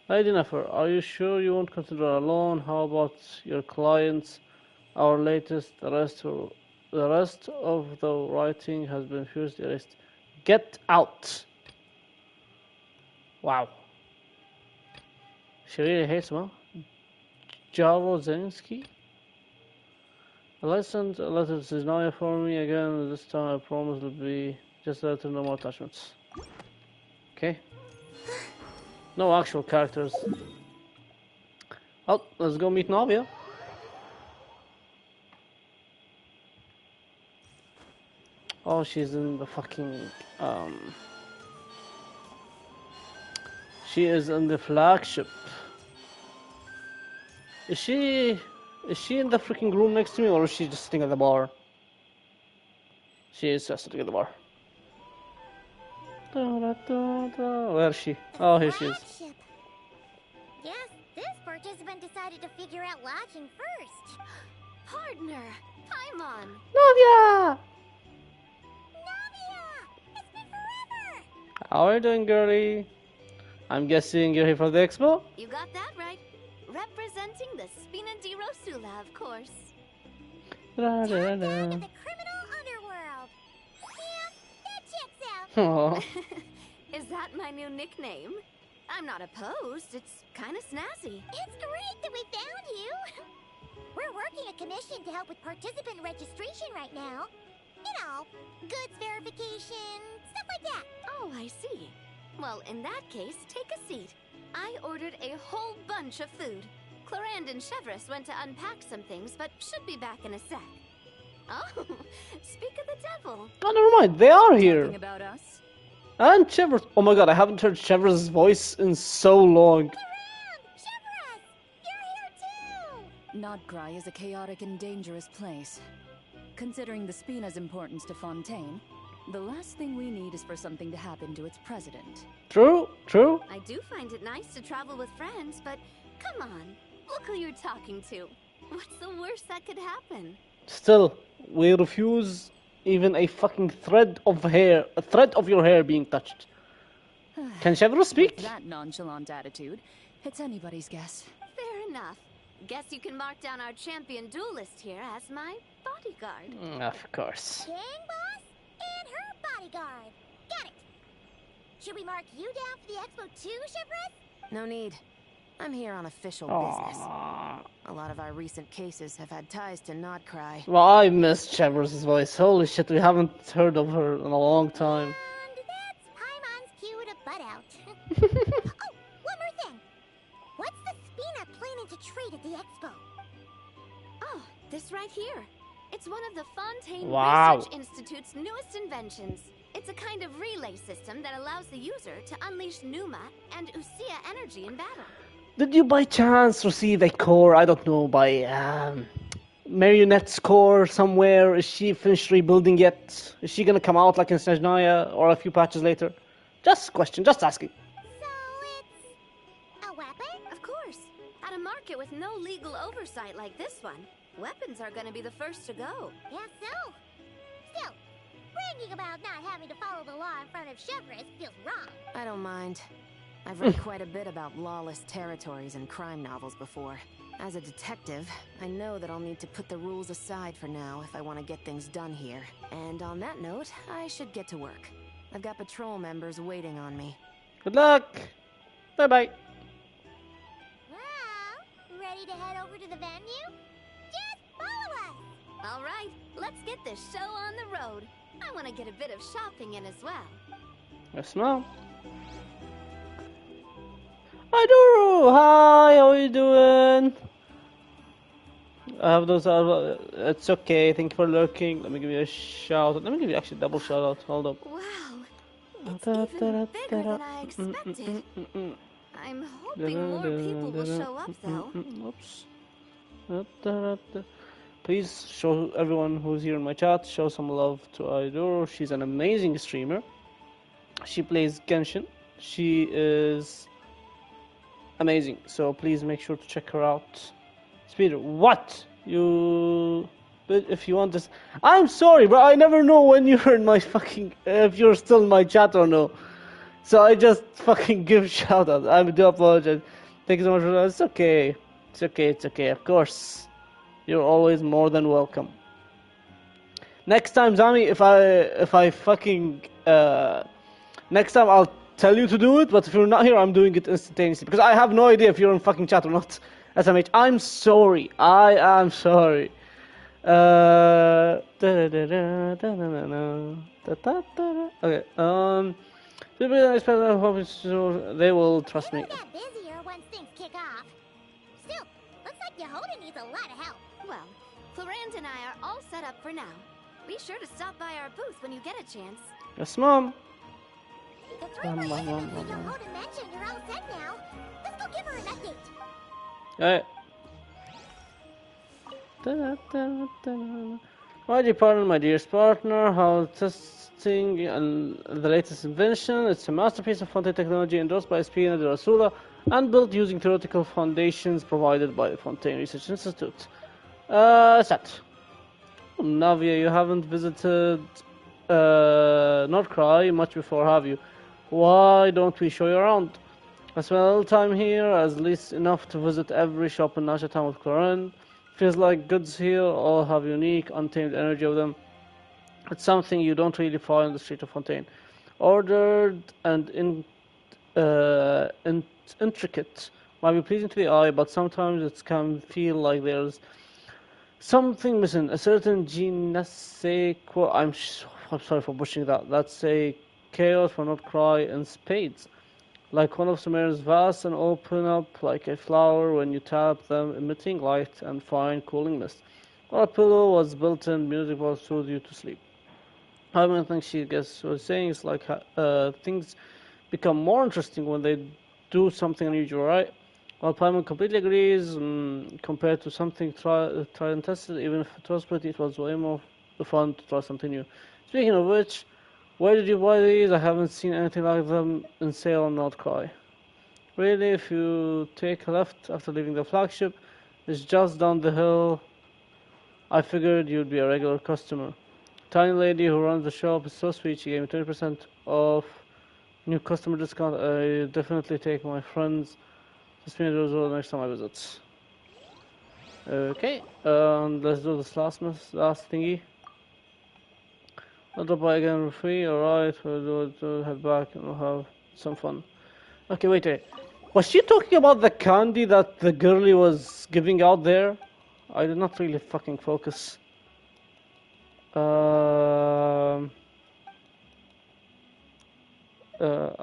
Lady Nefer, are you sure you won't consider alone? How about your clients? Our latest, the rest of the writing has been furiously erased. Get out! Wow. She really hates him, huh? Jaro Zelinsky? A license, a letter to Snezhnaya for me again. This time I promise it'll be just a letter, no more attachments. Okay. No actual characters. Well, let's go meet Navia. Oh, she's in the fucking she is in the flagship. Is she in the freaking room next to me, or is she just sitting at the bar? She is just sitting at the bar. Where is she? Oh, here she is. Flagship. Guess this participant decided to figure out lodging first. Partner, Paimon. Navia! Navia! It's been forever! How are you doing, girlie? I'm guessing you're here for the expo? You got that right. Representing the Spina di Rosula, of course. Time down to the criminal Aw. Is that my new nickname? I'm not opposed. It's kind of snazzy. It's great that we found you. We're working a commission to help with participant registration right now. You know, goods verification, stuff like that. Oh, I see. Well, in that case, take a seat. I ordered a whole bunch of food. Clorand and Chevreuse went to unpack some things, but should be back in a sec. Oh, speak of the devil. Oh, never mind. They are here. Talking about us? And Chevreuse. Oh my god, I haven't heard Chevrouse's voice in so long. Chevreuse, you're here too. Nodcry is a chaotic and dangerous place. Considering the Spina's importance to Fontaine, the last thing we need is for something to happen to its president. True, true. I do find it nice to travel with friends, but come on. Look who you're talking to. What's the worst that could happen? Still, we refuse even a fucking thread of your hair being touched. Can Chevreuse speak? With that nonchalant attitude, it's anybody's guess. Fair enough. Guess you can mark down our champion duelist here as my bodyguard. Of course. Gang boss and her bodyguard. Got it. Should we mark you down for the expo too, Chevreuse? No need. I'm here on official business. Aww. A lot of our recent cases have had ties to Nodcry. Well, I missed Chevrouse's voice. Holy shit, we haven't heard of her in a long time. And that's Paimon's cue to butt out. Oh, one more thing. What's the Spina planning to trade at the expo? Oh, this right here. It's one of the Fontaine Wow. Research Institute's newest inventions. It's a kind of relay system that allows the user to unleash Numa and Usia energy in battle. Did you by chance receive a core, I don't know, by Marionette's core somewhere? Is she finished rebuilding yet? Is she gonna come out like in Snezhnaya or a few patches later? Just question, just asking. So it's a weapon? Of course. At a market with no legal oversight like this one, weapons are gonna be the first to go. Guess so. Still, bragging about not having to follow the law in front of Chevreuse feels wrong. I don't mind. I've read quite a bit about lawless territories and crime novels before. As a detective, I know that I'll need to put the rules aside for now if I want to get things done here. And on that note, I should get to work. I've got patrol members waiting on me. Good luck. Bye bye. Well, ready to head over to the venue? Just follow us! All right, let's get this show on the road. I want to get a bit of shopping in as well. Yes, ma'am. Hi, how are you doing? I have those. It's okay. Thank you for lurking. Let me give you a shout. Let me give you actually double shout out. Hold up. Wow, it's even bigger than I expected. I'm hoping more people will show up, though. Oops. Please show everyone who's here in my chat, show some love to Aidoro. She's an amazing streamer. She plays Genshin. She is amazing. So please make sure to check her out. Speeder, what? But if you want this, I'm sorry, but I never know when you're in my fucking, if you're still in my chat or no. So I just fucking give shout out. I do apologize. Thank you so much for that. It's okay. It's okay. Of course. You're always more than welcome. Next time, Zami, if I fucking, next time I'll tell you to do it, but if you're not here, I'm doing it instantaneously. Because I have no idea if you're in fucking chat or not. SMH, I'm sorry. I am sorry. Okay, they will trust me. It'll get busier once things kick off. Still, looks like Yehoda needs a lot of help. Well, Clorand and I are all set up for now. Be sure to stop by our booth when you get a chance. Yes, Mom. The three were even that Yehoda mentioned you're all set now. Let's go give her an update. Alright. My dear partner, my dearest partner, how testing and the latest invention. It's a masterpiece of Fontaine technology endorsed by Espina de Rasula and built using theoretical foundations provided by the Fontaine Research Institute. Set. Navia, you haven't visited Nodcry much before, have you? Why don't we show you around? I spent a little time here, at least enough to visit every shop in Nasha Town with Clorand. Feels like goods here all have unique, untamed energy of them. It's something you don't really find on the street of Fontaine. ordered and intricate might be pleasing to the eye, but sometimes it can feel like there's something missing. A certain je ne sais quoi. I'm sorry for pushing that. Let's say chaos for not cry in spades. Like one of Sumer's vast and open up like a flower when you tap them, emitting light and fine cooling mist. Or a pillow was built in, music was soothe you to sleep. I don't think she gets what she's saying is like things become more interesting when they do something unusual, right? Well, Paimon completely agrees. Compared to something tried and tested, even if it was pretty, it was way more fun to try something new. Speaking of which, where did you buy these? I haven't seen anything like them in sale on Outcry. Really, if you take a left after leaving the flagship, it's just down the hill. I figured you'd be a regular customer. Tiny lady who runs the shop is so sweet. She gave me 20% off new customer discount. I definitely take my friends to spin the next time I visit. Okay, let's do this last thingy. I'll drop by again for free. Alright, we'll head back and we'll have some fun. Okay, wait. Was she talking about the candy that the girlie was giving out there? I did not really fucking focus. I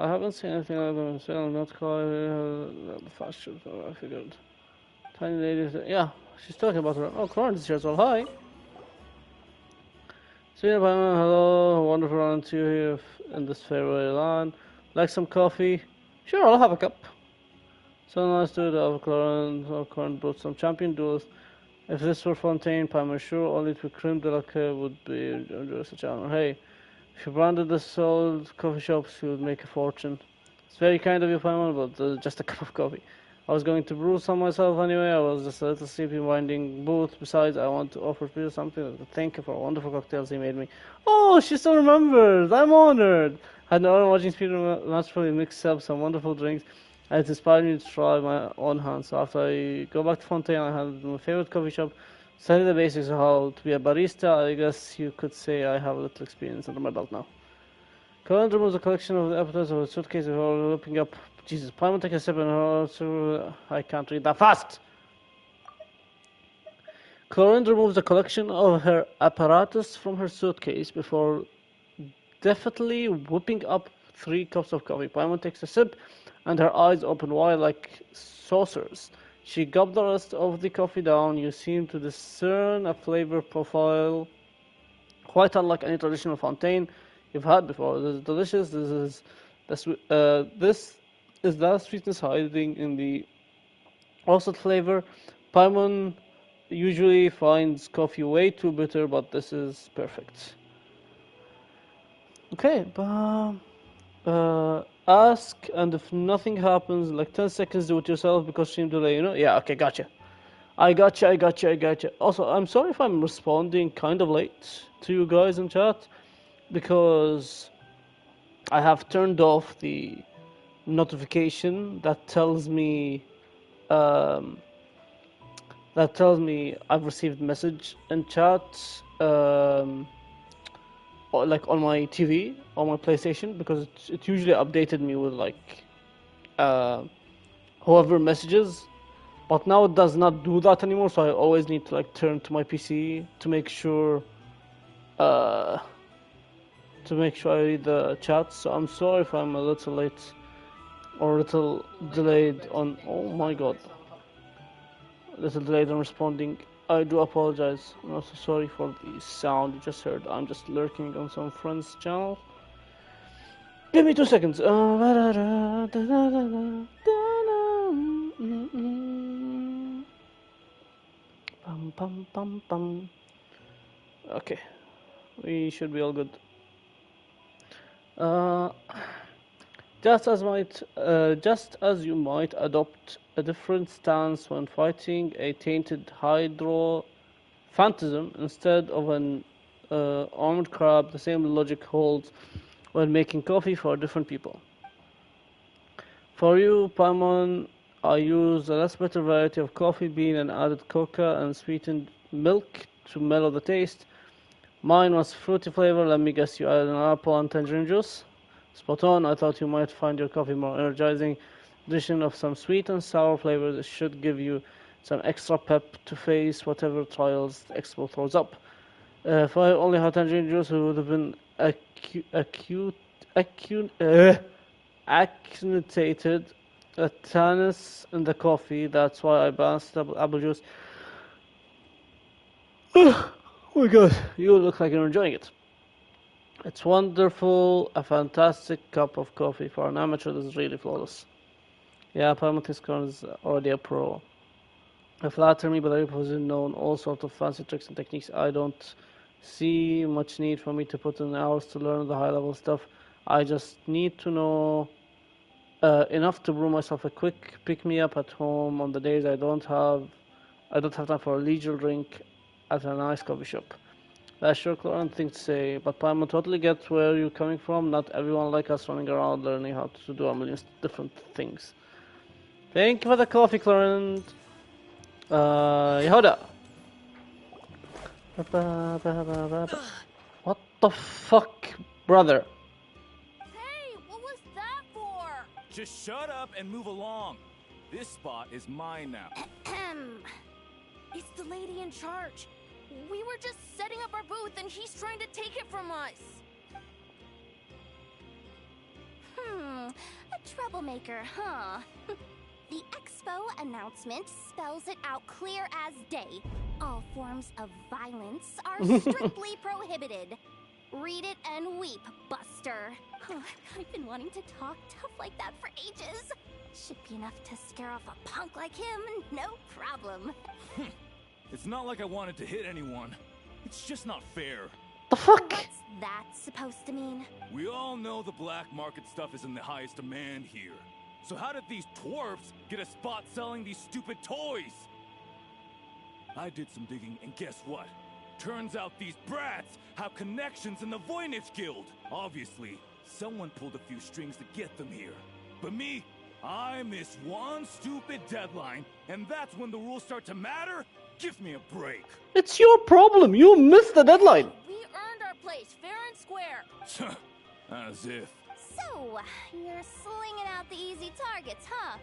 haven't seen anything like them in sale. Not quite the fast food. I figured. Tiny lady. Yeah, she's talking about her. Oh, Corin is here as well. Hi. Hello. Wonderful running to you here in this fairway land. Like some coffee? Sure, I'll have a cup. So nice to have Corin brought some champion duels. If this were Fontaine, I'm sure only to creme de la creme would be such honor. Hey, if you branded this old coffee shops, you would make a fortune. It's very kind of you, Paimon, but just a cup of coffee. I was going to brew some myself anyway. I was just a little sleepy minding booth. Besides, I want to offer Peter something to thank you for wonderful cocktails he made me. Oh, she still remembers. I'm honored. I had no honor watching Peter naturally mix up some wonderful drinks. And it inspired me to try my own hand. So after I go back to Fontaine, I had my favorite coffee shop. Study the basics of how to be a barista. I guess you could say I have a little experience under my belt now. Corin removes a collection of the appetizers of a suitcase before looping up. Jesus, Paimon take a sip and I can't read that fast. Corin removes a collection of her apparatus from her suitcase before deftly whipping up 3 cups of coffee. Paimon takes a sip and her eyes open wide like saucers. She gulped the rest of the coffee down. You seem to discern a flavor profile quite unlike any traditional Fontaine you've had before. This is delicious. This is the sweetness hiding in the roasted flavor. Paimon usually finds coffee way too bitter, but this is perfect. Okay, ask, and if nothing happens, like 10 seconds, do it yourself because stream delay, you know? Yeah, okay, gotcha. I gotcha. Also, I'm sorry if I'm responding kind of late to you guys in chat, because I have turned off the notification that tells me I've received message in chat, like on my TV, on my PlayStation, because it usually updated me with like whoever messages, but now it does not do that anymore. So I always need to like turn to my PC to make sure I read the chat. So I'm sorry if I'm a little late or a little delayed on. Oh my god, a little delayed on responding. I do apologize. I'm also sorry for the sound you just heard. I'm just lurking on some friend's channel. Give me 2 seconds. Okay, we should be all good. Just as you might adopt a different stance when fighting a tainted hydro phantasm instead of an armored crab, the same logic holds when making coffee for different people. For you, Paimon, I use a less bitter variety of coffee bean and added cocoa and sweetened milk to mellow the taste. Mine was fruity flavor. Let me guess, you added an apple and tangerine juice. Spot on. I thought you might find your coffee more energizing. Addition of some sweet and sour flavors should give you some extra pep to face whatever trials the expo throws up. If I only had tangerine juice, it would have been accentuated a tannins in the coffee. That's why I balanced apple juice. Oh my god, you look like you're enjoying it. It's wonderful, a fantastic cup of coffee for an amateur. This is really flawless. Yeah, Parmatiscorn is already a pro. They flatter me, but I wasn't known all sorts of fancy tricks and techniques. I don't see much need for me to put in hours to learn the high-level stuff. I just need to know enough to brew myself a quick pick-me-up at home on the days I don't have time for a leisure drink at a nice coffee shop. That's sure Cloran thing to say, but Paimon totally gets where you're coming from. Not everyone like us running around learning how to do a million different things. Thank you for the coffee, Cloran. Yehuda. What the fuck, brother? Hey, what was that for? Just shut up and move along. This spot is mine now. It's the lady in charge. We were just setting up our booth and she's trying to take it from us. A troublemaker, huh? The expo announcement spells it out clear as day. All forms of violence are strictly prohibited. Read it and weep, Buster. I've been wanting to talk tough like that for ages. Should be enough to scare off a punk like him, no problem. It's not like I wanted to hit anyone. It's just not fair. The fuck? What's that supposed to mean? We all know the black market stuff is in the highest demand here. So how did these twerps get a spot selling these stupid toys? I did some digging, and guess what? Turns out these brats have connections in the Voynich Guild. Obviously, someone pulled a few strings to get them here. But me, I missed one stupid deadline, and that's when the rules start to matter? Give me a break. It's your problem. You missed the deadline. We earned our place, fair and square. As if. So, you're slinging out the easy targets, huh?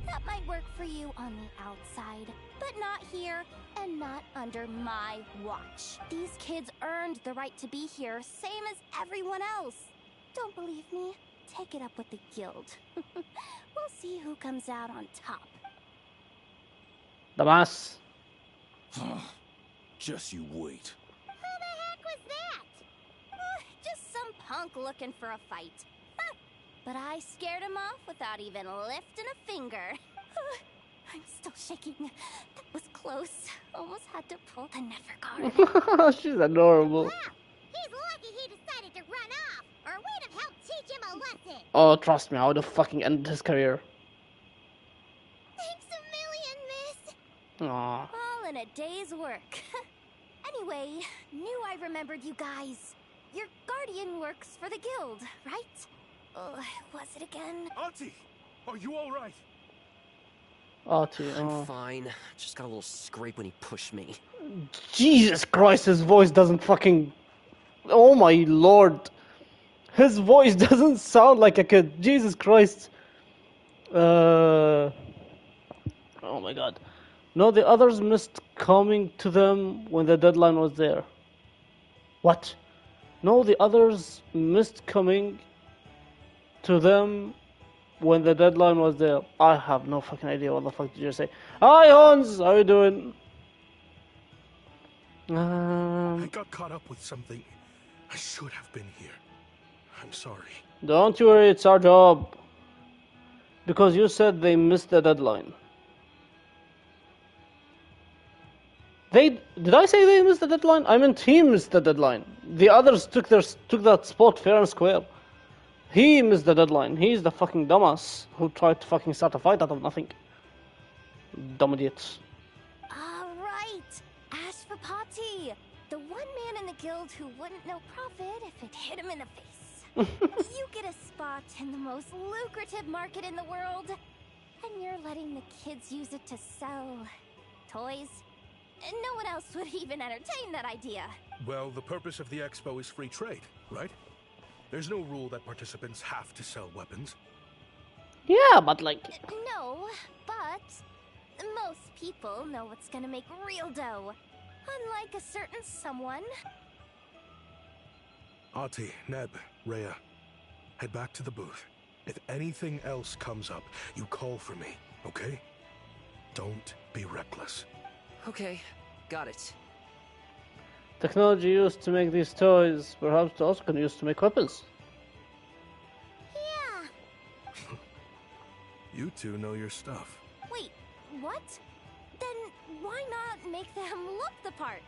That might work for you on the outside, but not here and not under my watch. These kids earned the right to be here, same as everyone else. Don't believe me? Take it up with the guild. We'll see who comes out on top. Damas. Just you wait. Who the heck was that? Just some punk looking for a fight. But I scared him off without even lifting a finger. I'm still shaking. That was close. Almost had to pull the Nefergard. She's adorable. Wow, he's lucky he decided to run off, or we'd have helped teach him a lesson. Oh, trust me, I would have fucking ended his career. Thanks a million, miss. Aww. All in a day's work. Anyway, knew I remembered you guys. Your guardian works for the guild, right? Was it again? Auntie, are you all right? Auntie, I'm fine. Just got a little scrape when he pushed me. Jesus Christ, his voice doesn't fucking... Oh my lord. His voice doesn't sound like a kid. Jesus Christ. Oh my god. No, the others missed coming to them when the deadline was there. What? No, the others missed coming to them when the deadline was there. I have no fucking idea what the fuck did you say. Hi Hans, how you doing? I got caught up with something. I should have been here. I'm sorry. Don't you worry, it's our job. Because you said they missed the deadline. Did I say they missed the deadline? I meant he missed the deadline. The others took that spot fair and square. He missed the deadline. He's the fucking dumbass who tried to fucking start a fight out of nothing. Dumb idiots. Alright, Ashvapati. The one man in the guild who wouldn't know profit if it hit him in the face. You get a spot in the most lucrative market in the world. And you're letting the kids use it to sell toys. And no one else would even entertain that idea. Well, the purpose of the expo is free trade, right? There's no rule that participants have to sell weapons. Yeah, but like... No, but most people know what's gonna make real dough. Unlike a certain someone. Ahti, Neb, Rhea, head back to the booth. If anything else comes up, you call for me, okay? Don't be reckless. Okay, got it. Technology used to make these toys, perhaps also can be used to make weapons. Yeah. You two know your stuff. Wait, what? Then why not make them look the part?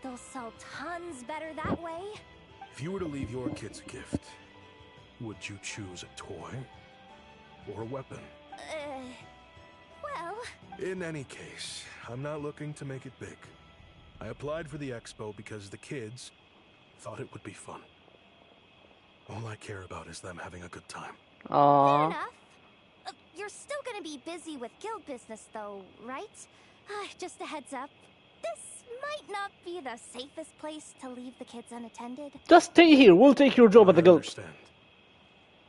They'll sell tons better that way. If you were to leave your kids a gift, would you choose a toy or a weapon? Well... In any case, I'm not looking to make it big. I applied for the expo because the kids thought it would be fun. All I care about is them having a good time. Aww. Fair enough. You're still gonna be busy with guild business though, right? Just a heads up. This might not be the safest place to leave the kids unattended. Just stay here, we'll take your job at the guild. I understand.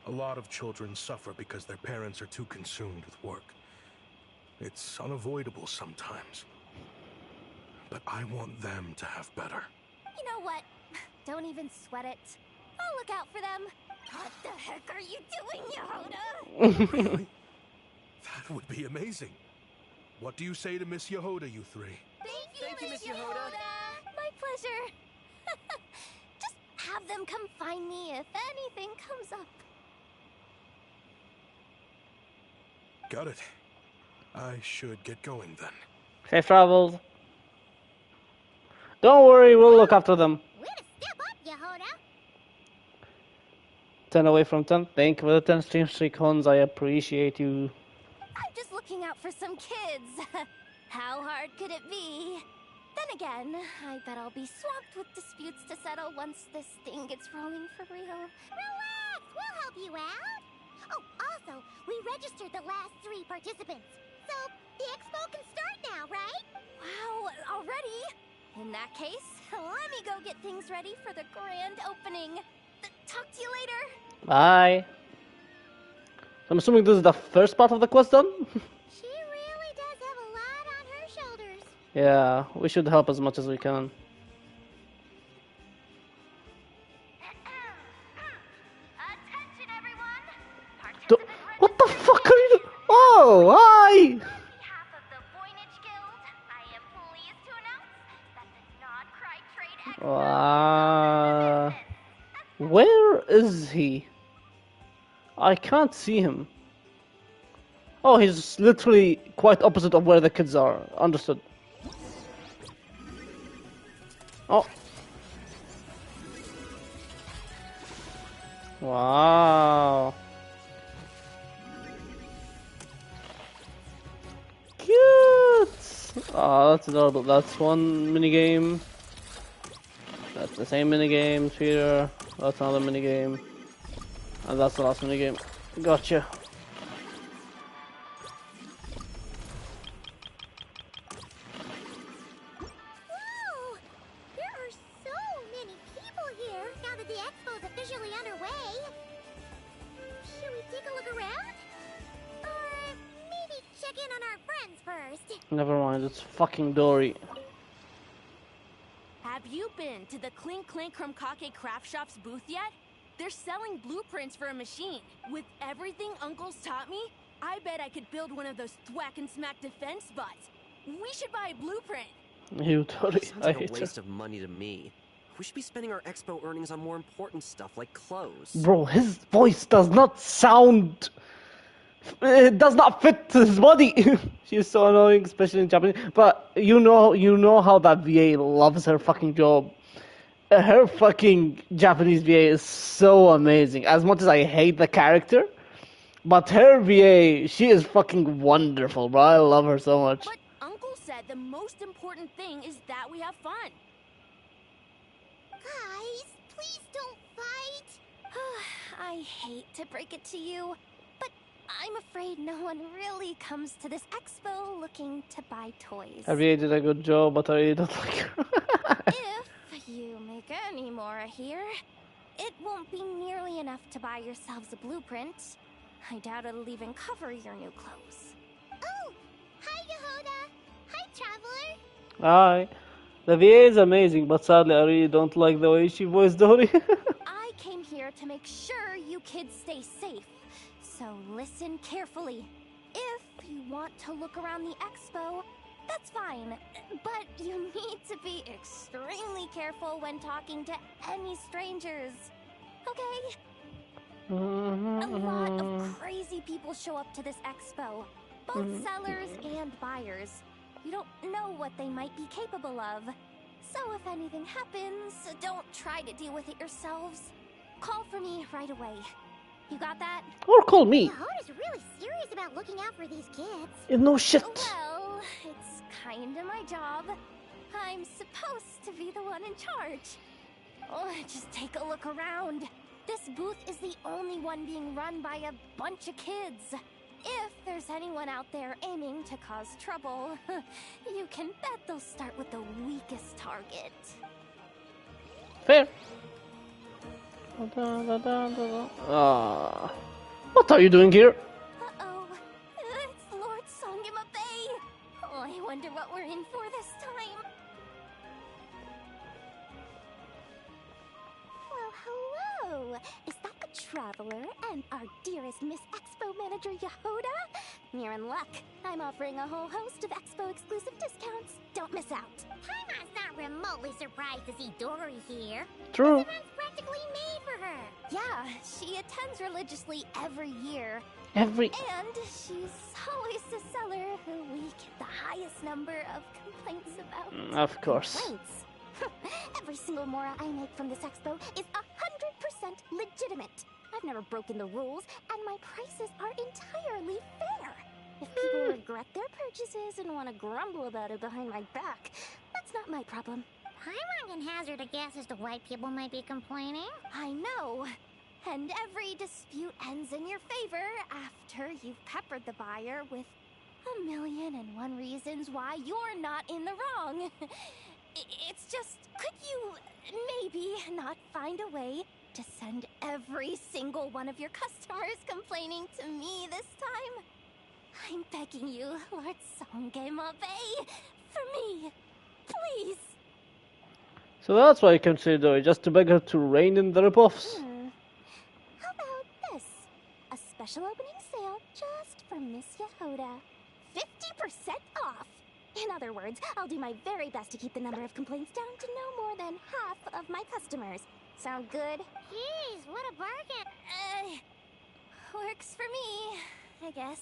A lot of children suffer because their parents are too consumed with work. It's unavoidable sometimes. But I want them to have better. You know what? Don't even sweat it. I'll look out for them. What the heck are you doing, Yehoda? Really? That would be amazing. What do you say to Miss Yehoda, you three? Thank you, Miss Yehoda. My pleasure. Just have them come find me if anything comes up. Got it. I should get going then. Safe travels. Don't worry, we'll look after them. Way to step up, Yehoda. 10 away from 10. Thank you for the 10 stream streak, Hans. I appreciate you. I'm just looking out for some kids. How hard could it be? Then again, I bet I'll be swamped with disputes to settle once this thing gets rolling for real. Relax, we'll help you out. Oh, also, we registered the last 3 participants. So, the expo can start now, right? Wow, already? In that case, let me go get things ready for the grand opening. Talk to you later. Bye. I'm assuming this is the first part of the quest done? She really does have a lot on her shoulders. Yeah, we should help as much as we can. Attention, everyone. What the fuck are you doing? Oh, hi! On behalf of the Voynich Guild, I am pleased to announce that the Nod Cry Trade Where is he? I can't see him. Oh, he's literally quite opposite of where the kids are. Understood. Oh. Wow. Cute! Oh, that's adorable. That's one minigame. That's the same minigame here. That's another minigame. And that's the last minigame. Gotcha. Whoa! There are so many people here now that the expo's officially underway. Should we take a look around? Or maybe check in on our friends first? Never mind, it's fucking Dory. Have you been to the Clink Clink Krumkake Craft Shop's booth yet? They're selling blueprints for a machine. With everything Uncle's taught me, I bet I could build one of those thwack and smack defense bots. We should buy a blueprint. You Dory, Sounds I like a hate you. waste of money to me. We should be spending our expo earnings on more important stuff like clothes. Bro, his voice does not sound... It does not fit his body. She's so annoying, especially in Japanese. But you know how that VA loves her fucking job. Her fucking Japanese VA is so amazing. As much as I hate the character, but her VA, she is fucking wonderful, bro. I love her so much. But Uncle said the most important thing is that we have fun. Guys, please don't fight. I hate to break it to you, but I'm afraid no one really comes to this expo looking to buy toys. Her VA did a good job, but I really don't like her. If you make any more here, It won't be nearly enough to buy yourselves a blueprint. I doubt it'll even cover your new clothes. Oh! Hi, Yehuda! Hi, Traveler! Hi. The VA is amazing, but sadly I really don't like the way she voiced Dory. I came here to make sure you kids stay safe. So listen carefully. If you want to look around the expo, that's fine. But you need to be extremely careful when talking to any strangers. Okay? A lot of crazy people show up to this expo. Both sellers and buyers. You don't know what they might be capable of. So if anything happens, don't try to deal with it yourselves. Call for me right away. You got that? Or call me. Yehuda's really serious about looking out for these kids. No shit. Well, it's kinda my job. I'm supposed to be the one in charge. Oh, just take a look around. This booth is the only one being run by a bunch of kids. If there's anyone out there aiming to cause trouble, you can bet they'll start with the weakest target. Fair. What are you doing here? Uh-oh. It's Lord Songima Bay. Oh, I wonder what we're in for this time. Well, hello! Is that the Traveler and our dearest Miss Expo Manager Yehuda? You're in luck. I'm offering a whole host of Expo exclusive discounts. Don't miss out. Paimon's not remotely surprised to see Dory here. True. This event's practically made for her. Yeah, she attends religiously every year. And she's always the seller who we get the highest number of complaints about. Of course. Complaints? Every single Mora I make from this expo is 100% legitimate. I've never broken the rules, and my prices are entirely fair. If people regret their purchases and want to grumble about it behind my back, that's not my problem. Paimon can hazard a guess as to why people might be complaining. I know. And every dispute ends in your favor after you've peppered the buyer with 1,000,001 reasons why you're not in the wrong. It's just, could you maybe not find a way to send every single one of your customers complaining to me this time? I'm begging you, Lord Songema Bay, for me, please. So that's why you came to Dory, just to beg her to rein in the ripoffs. How about this? A special opening sale just for Miss Yehuda. 50% off! In other words, I'll do my very best to keep the number of complaints down to no more than half of my customers. Sound good? Jeez, what a bargain! Works for me, I guess.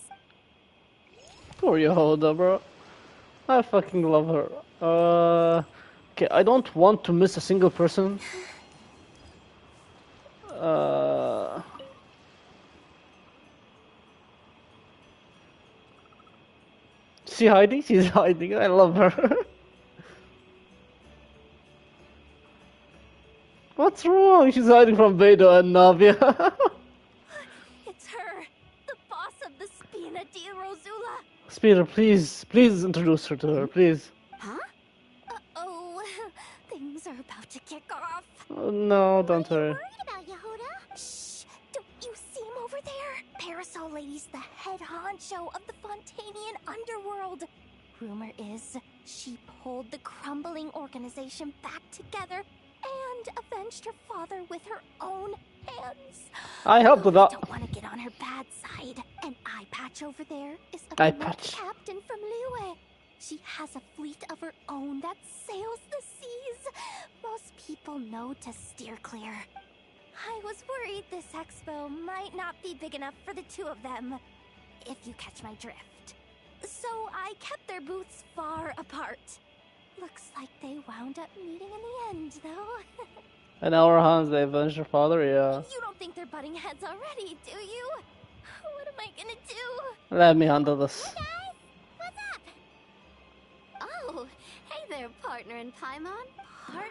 Poor Yehuda, bro. I fucking love her. Okay, I don't want to miss a single person. She hiding? She's hiding. I love her. What's wrong? She's hiding from Beidou and Navia. It's her, the boss of the Spina di Rosula. Speeder, please introduce her to her, please. Huh? Uh-oh, things are about to kick off. Oh, no, don't worry. Worried about Yehuda? Shh! Don't you see him over there? Parasol Lady's the head honcho of the Fontanian underworld. Rumor is she pulled the crumbling organization back together and avenged her father with her own hands. I helped with that. I don't want to get on her bad side. And Eye Patch over there is a Eye remote Patch. captain from Liyue. She has a fleet of her own that sails the seas. Most people know to steer clear. I was worried this expo might not be big enough for the two of them, if you catch my drift. So I kept their booths far apart. Looks like they wound up meeting in the end, though. In our hands, they avenged her father, yeah. You don't think they're butting heads already, do you? What am I gonna do? Let me handle this. Hey guys, what's up? Oh, hey there, partner in Paimon. Partner?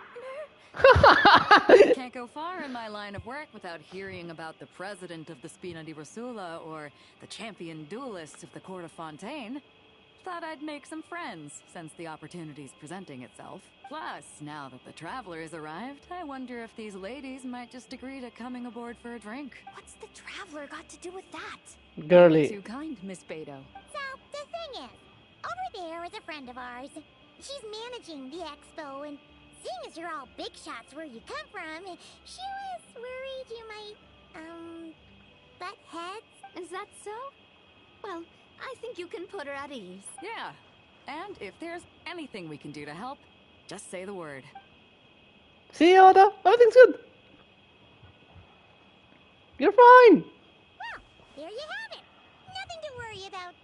Can't go far in my line of work without hearing about the president of the Spina di Rosula or the champion duelist of the court of Fontaine. Thought I'd make some friends, since the opportunity's presenting itself. Plus, now that the Traveler's arrived, I wonder if these ladies might just agree to coming aboard for a drink. What's the Traveler got to do with that? Girly. Too kind, Miss Beto. So, the thing is, over there is a friend of ours. She's managing the expo, and seeing as you're all big shots where you come from, she was worried you might, butt heads. Is that so? Well, I think you can put her at ease. Yeah, and if there's anything we can do to help, just say the word. See, Oda? Everything's good. You're fine. Well, there you have it. Nothing to worry about.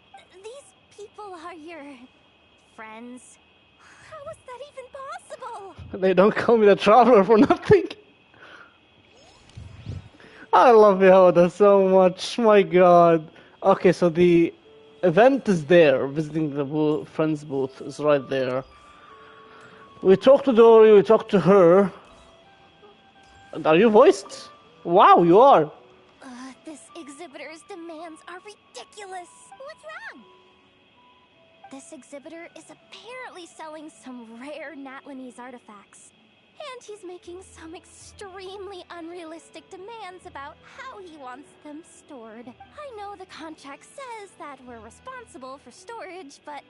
These people are your friends. How is that even possible? They don't call me the Traveler for nothing. I love Yehuda so much. My God. Okay, so the event is there. Visiting the friends booth is right there. We talked to Dory. We talked to her. And are you voiced? Wow, you are. This exhibitor's demands are ridiculous. What's wrong? This exhibitor is apparently selling some rare Natlanese artifacts. And he's making some extremely unrealistic demands about how he wants them stored. I know the contract says that we're responsible for storage, but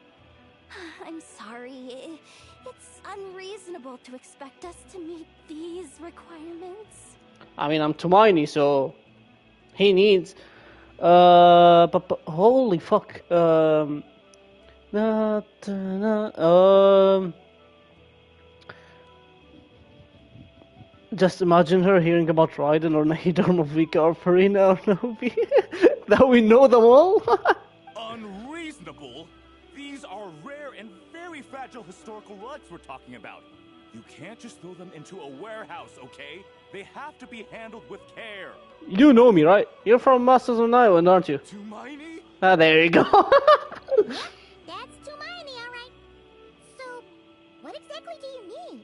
I'm sorry. It's unreasonable to expect us to meet these requirements. I mean, I'm Tumaini, so he needs. Holy fuck. Just imagine her hearing about Raiden or Nahida or Novika or Farina or Nobi. That we know them all. Unreasonable? These are rare and very fragile historical relics we're talking about. You can't just throw them into a warehouse, okay? They have to be handled with care. You know me, right? You're from Masters of Nioh, aren't you? Tumaini? Ah, there you go. That's Tumaini, alright. So, what exactly do you need?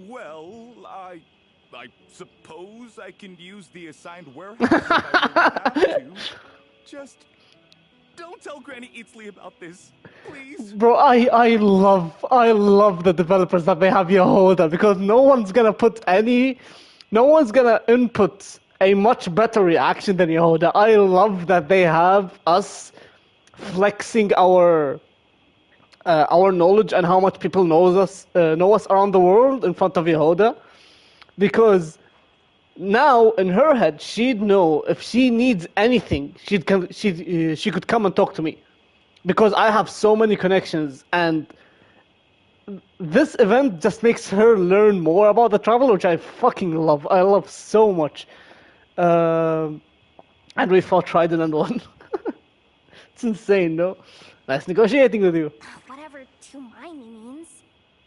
Well, I suppose I can use the assigned warehouse if I really have to. Just don't tell Granny Eatsley about this, please. Bro, I love the developers that they have Yehuda, because no one's gonna input a much better reaction than Yehuda. I love that they have us flexing our knowledge and how much people know us around the world in front of Yehuda, because now in her head she'd know if she needs anything she could come and talk to me, because I have so many connections, and this event just makes her learn more about the travel, which I fucking love. I love so much. And we fought Raiden and won. It's insane, no? Nice negotiating with you. Whatever Tumaini means,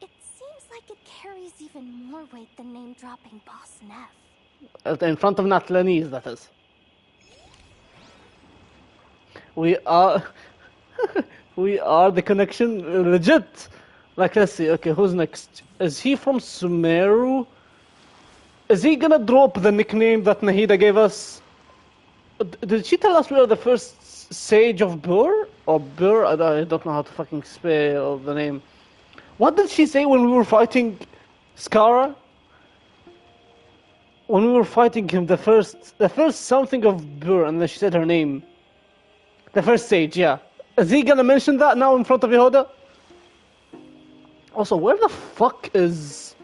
it seems like it carries even more weight than name-dropping Boss Neff. In front of Natlanese, that is. We are the connection, legit. Like, let's see, okay, who's next? Is he from Sumeru? Is he gonna drop the nickname that Nahida gave us? Did she tell us we are the first sage of Bur? Or Bur? I don't know how to fucking spell the name. What did she say when we were fighting Skara? When we were fighting him, the first something of Bur, and then she said her name. The first sage, yeah. Is he gonna mention that now in front of Yehuda? Also, where the fuck is...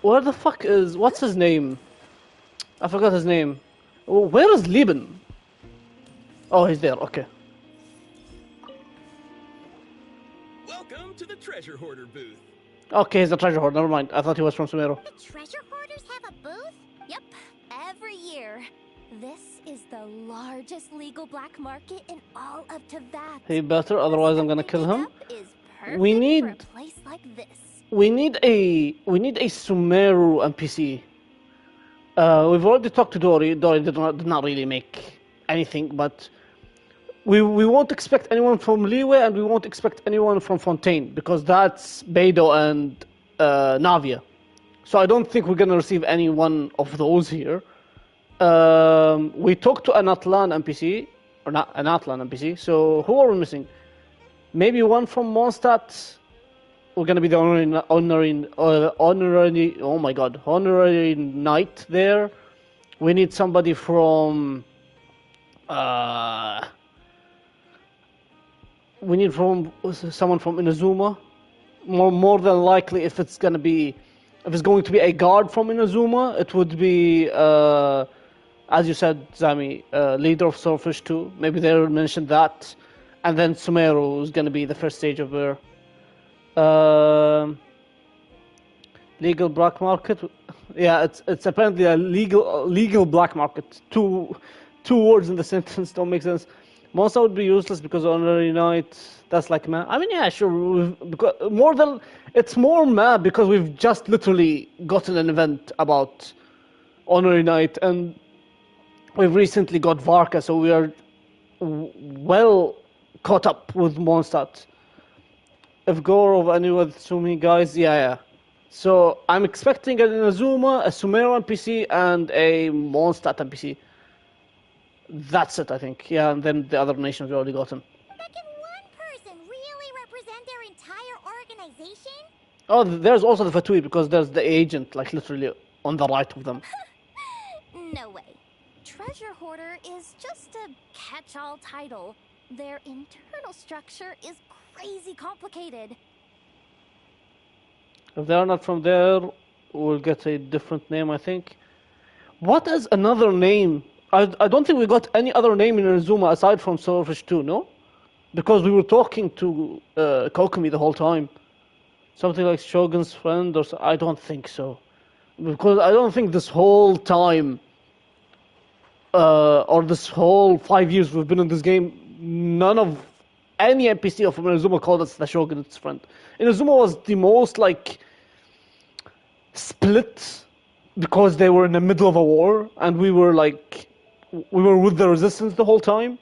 what's his name? I forgot his name. Oh, where is Lieben? Oh, he's there, okay. Welcome to the treasure hoarder booth. Okay, he's a treasure hoarder, never mind. I thought he was from Sumeru. The treasure hoarders have a booth? Yep, every year. This is the largest legal black market in all of Teyvat. He better, otherwise I'm gonna kill him. Is We need for a place like this. we need a Sumeru NPC. We've already talked to Dory. Dory did not really make anything, but we won't expect anyone from Liyue, and we won't expect anyone from Fontaine, because that's Beidou and Navia. So I don't think we're gonna receive any one of those here. We talked to an Atlan NPC. or not an Atlan NPC. So who are we missing? Maybe one from Mondstadt. We're gonna be the honorary. Oh my God, honorary knight there. We need somebody from. We need someone from Inazuma. More than likely, if it's going to be a guard from Inazuma, it would be, as you said, Zami, leader of Swordfish 2. Maybe they'll mention that, and then Sumeru is going to be the first stage of her. Legal black market. Yeah, it's apparently a legal black market. Two words in the sentence don't make sense. Monster would be useless because honorary knight. That's like meh. I mean, yeah, sure. Because it's more meh because we've just literally gotten an event about honorary knight, and we've recently got Varka, so we are well caught up with Mondstadt. If Goro of any with Sumi guys, yeah. So I'm expecting an Inazuma, a Sumeru NPC, and a Mondstadt NPC. That's it, I think. Yeah, and then the other nations we already gotten. But can one person really represent their entire organization? Oh, there's also the Fatui, because there's the agent, like literally on the right of them. No way. Treasure Hoarder is just a catch-all title. Their internal structure is crazy complicated. If they're not from there, we'll get a different name, I think. What is another name? I don't think we got any other name in Inazuma aside from Swordfish 2, no? Because we were talking to Kokomi the whole time. Something like Shogun's friend or so. I don't think so. Because I don't think this whole time, or this whole 5 years we've been in this game, none of any NPC of Inazuma called us the Shogun's friend. Inazuma was the most like split because they were in the middle of a war, and we were with the resistance the whole time,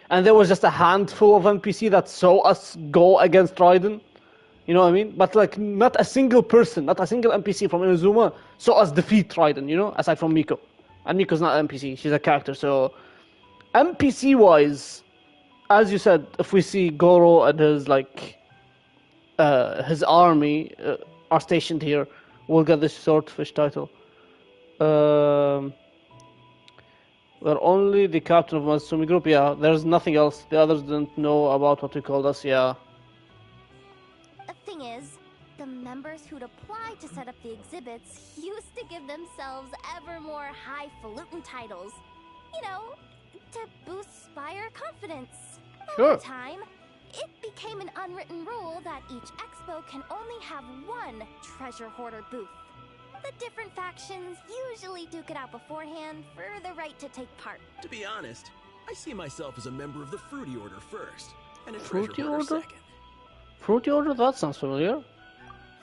and there was just a handful of NPC that saw us go against Raiden. You know what I mean? But like not a single person, not a single NPC from Inazuma saw us defeat Raiden, you know, aside from Miko. And Miko's not an NPC, she's a character. So NPC wise, as you said, if we see Goro and his his army are stationed here, we'll get this Swordfish title. We're only the captain of Matsumi group. Yeah, there's nothing else. The others didn't know about what we called us. Yeah. The thing is, the members who'd applied to set up the exhibits used to give themselves ever more highfalutin titles. You know, to boost Spire confidence. Over time, it became an unwritten rule that each expo can only have one treasure hoarder booth. The different factions usually duke it out beforehand for the right to take part. To be honest, I see myself as a member of the Fruity Order first, and a Fruity Treasure Hoarder Order? second. Fruity Order? That sounds familiar.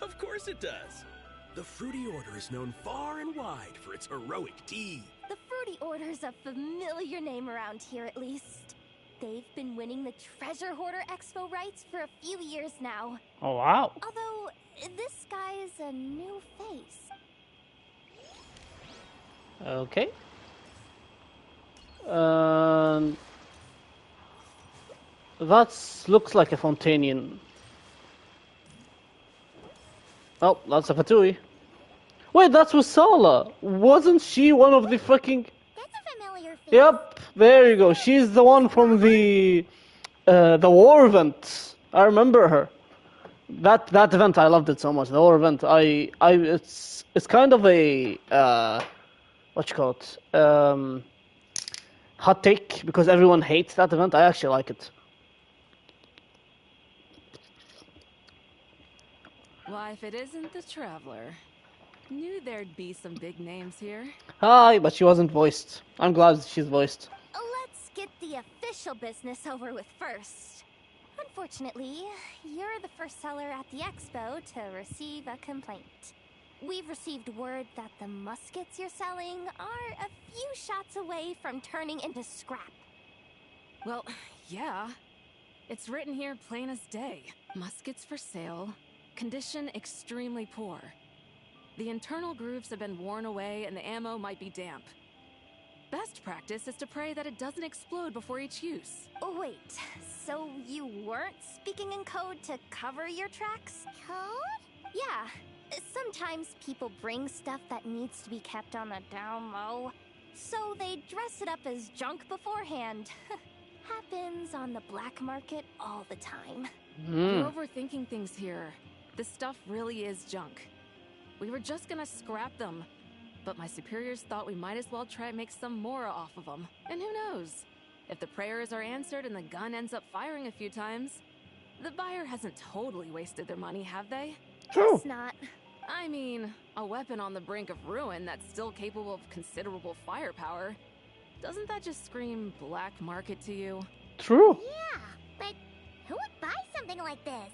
Of course it does. The Fruity Order is known far and wide for its heroic deeds. The Fruity Order's a familiar name around here, at least. They've been winning the Treasure Hoarder Expo rights for a few years now. Oh, wow. Although, this guy's a new face. Okay. That looks like a Fontanian. Oh, that's a Fatui. Wait, that's Usala. Wasn't she one of the fucking... That's a familiar face. Yep, there you go. She's the one from the war event. I remember her. That event, I loved it so much. The war event, it's kind of a what you call it? Hot take, because everyone hates that event. I actually like it. Why, if it isn't the Traveler. Knew there'd be some big names here. Hi, but she wasn't voiced. I'm glad she's voiced. Let's get the official business over with first. Unfortunately, you're the first seller at the expo to receive a complaint. We've received word that the muskets you're selling are a few shots away from turning into scrap. Well, yeah. It's written here plain as day. Muskets for sale. Condition extremely poor. The internal grooves have been worn away and the ammo might be damp. Best practice is to pray that it doesn't explode before each use. Oh, wait, so you weren't speaking in code to cover your tracks? Code? Yeah. Sometimes people bring stuff that needs to be kept on the down low, so they dress it up as junk beforehand. Happens on the black market all the time. You're overthinking things here. This stuff really is junk. We were just gonna scrap them, but my superiors thought we might as well try and make some more off of them. And who knows? If the prayers are answered and the gun ends up firing a few times, the buyer hasn't totally wasted their money, have they? True. It's not. I mean, a weapon on the brink of ruin that's still capable of considerable firepower. Doesn't that just scream black market to you? True. Yeah, but who would buy something like this?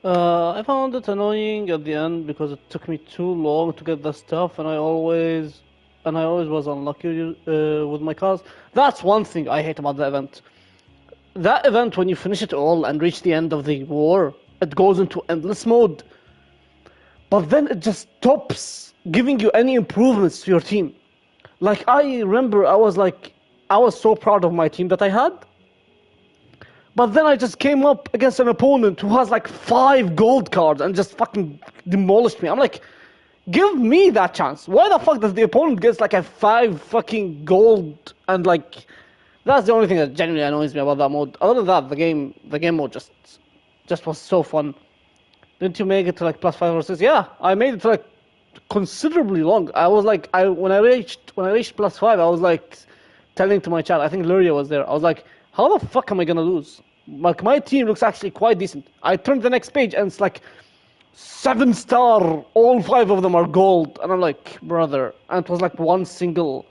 I found it annoying at the end because it took me too long to get the stuff, and I always was unlucky with my cars. That's one thing I hate about the event. That event, when you finish it all and reach the end of the war, it goes into endless mode. But then it just stops giving you any improvements to your team. Like, I remember I was so proud of my team that I had. But then I just came up against an opponent who has like 5 gold cards and just fucking demolished me. I'm like, give me that chance. Why the fuck does the opponent get like a 5 fucking gold? And like, that's the only thing that genuinely annoys me about that mode. Other than that, the game mode just was so fun. Didn't you make it to like +5 or 6? Yeah, I made it to like considerably long. I was like, when I reached +5, I was like telling to my chat, I think Luria was there. I was like, how the fuck am I gonna lose? Like, my team looks actually quite decent. I turned the next page and it's like 7-star, all 5 of them are gold. And I'm like, brother. And it was like one single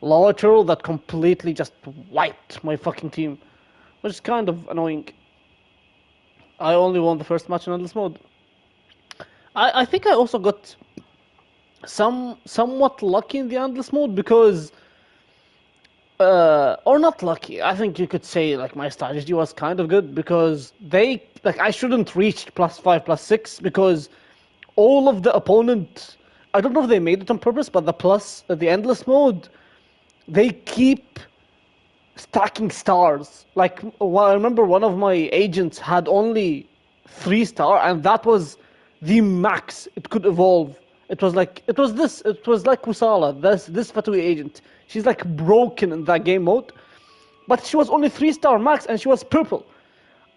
lava turtle that completely just wiped my fucking team, which is kind of annoying. I only won the first match in endless mode. I think I also got somewhat lucky in the endless mode because or not lucky. I think you could say like my strategy was kind of good because I shouldn't reach +5, +6 because all of the opponent, I don't know if they made it on purpose, but the endless mode, they keep stacking stars. Like, I remember one of my agents had only 3 star, and that was the max it could evolve. It was like Kusala, this Fatui agent. She's like broken in that game mode, but she was only 3-star max and she was purple.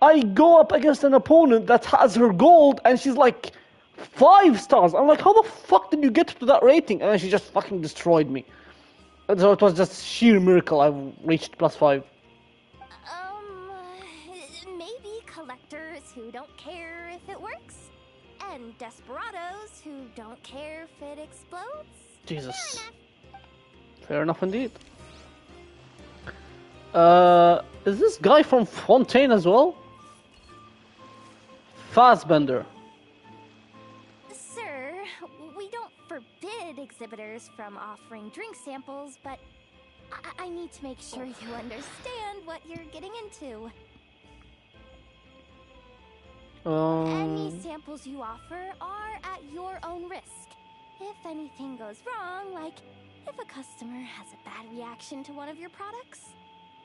I go up against an opponent that has her gold and she's like 5 stars. I'm like, how the fuck did you get to that rating? And then she just fucking destroyed me. And so it was just sheer miracle I reached +5. Maybe collectors who don't care if it works, and desperados who don't care if it explodes. Jesus. Fair enough indeed. Is this guy from Fontaine as well? Fassbender. Sir, we don't forbid exhibitors from offering drink samples, but I need to make sure you understand what you're getting into. Any samples you offer are at your own risk. If anything goes wrong, like if a customer has a bad reaction to one of your products,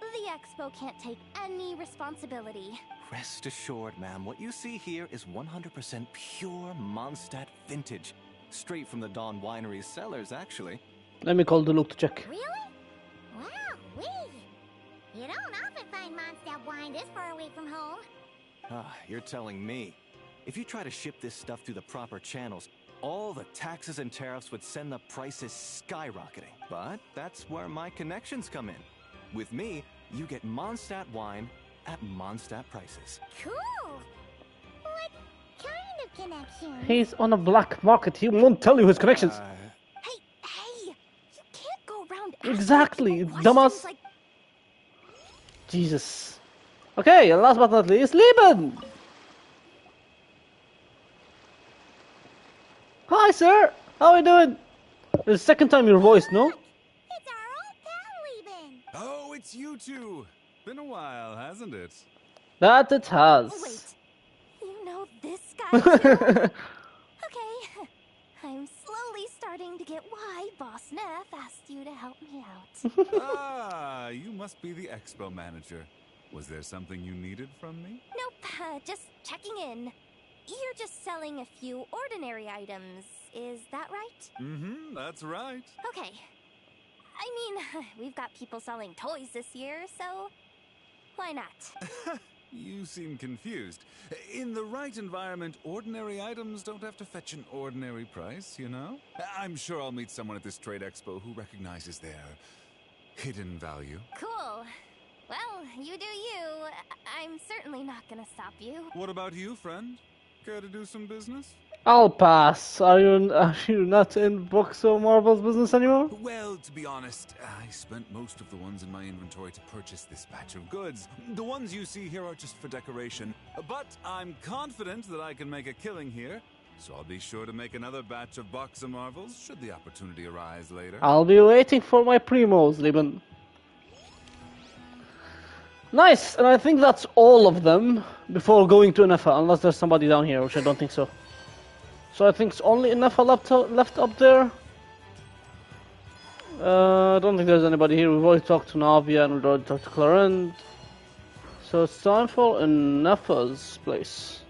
the expo can't take any responsibility. Rest assured, ma'am, what you see here is 100% pure Mondstadt vintage. Straight from the Dawn Winery's cellars, actually. Let me call the look to check. Really? Wow, you don't often find Mondstadt wine this far away from home. Ah, you're telling me. If you try to ship this stuff through the proper channels, all the taxes and tariffs would send the prices skyrocketing. But that's where my connections come in. With me, you get Mondstadt wine at Mondstadt prices. Cool! What kind of connection? He's on a black market. He won't tell you his connections. Hey! You can't go around Exactly, asking dumbass. like... Jesus. Okay, and last but not least, Lieben! Hi, sir! How are you doing? It's the second time your voice, no? It's our old pal, Lieben! Oh, it's you two! Been a while, hasn't it? That it has. Wait, you know this guy too? Okay, I'm slowly starting to get why Boss Neff asked you to help me out. Ah, you must be the expo manager. Was there something you needed from me? Nope, just checking in. You're just selling a few ordinary items, is that right? Mm-hmm, that's right. Okay. I mean, we've got people selling toys this year, so why not? You seem confused. In the right environment, ordinary items don't have to fetch an ordinary price, you know? I'm sure I'll meet someone at this trade expo who recognizes their hidden value. Cool. Well, you do you. I'm certainly not gonna stop you. What about you, friend? Care to do some business? I'll pass. Are you not in Boxer Marvel's business anymore? Well, to be honest, I spent most of the ones in my inventory to purchase this batch of goods. The ones you see here are just for decoration, but I'm confident that I can make a killing here, so I'll be sure to make another batch of Boxer Marvels should the opportunity arise later. I'll be waiting for my primos, Lieben. Nice, and I think that's all of them before going to Nefa, unless there's somebody down here, which I don't think so. So I think it's only Nefa left up there. I don't think there's anybody here. We've already talked to Navia and we've already talked to Clarence. So it's time for Nefa's place.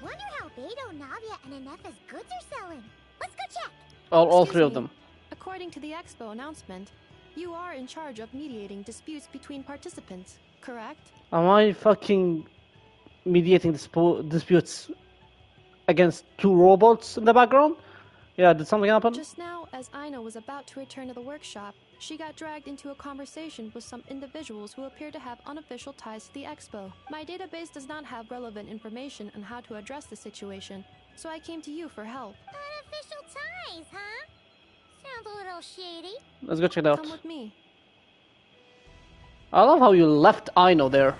Wonder how Beto, Navia, and Anefa's goods are selling. Let's go check. All Excuse three of me. them. According to the expo announcement, you are in charge of mediating disputes between participants, correct? Am I fucking mediating disputes against two robots in the background? Yeah, did something happen? Just now, as Aino was about to return to the workshop, she got dragged into a conversation with some individuals who appear to have unofficial ties to the expo. My database does not have relevant information on how to address the situation, so I came to you for help. Unofficial ties, huh? Sounds a little shady. Let's go check it out. Come with me. I love how you left Aino there.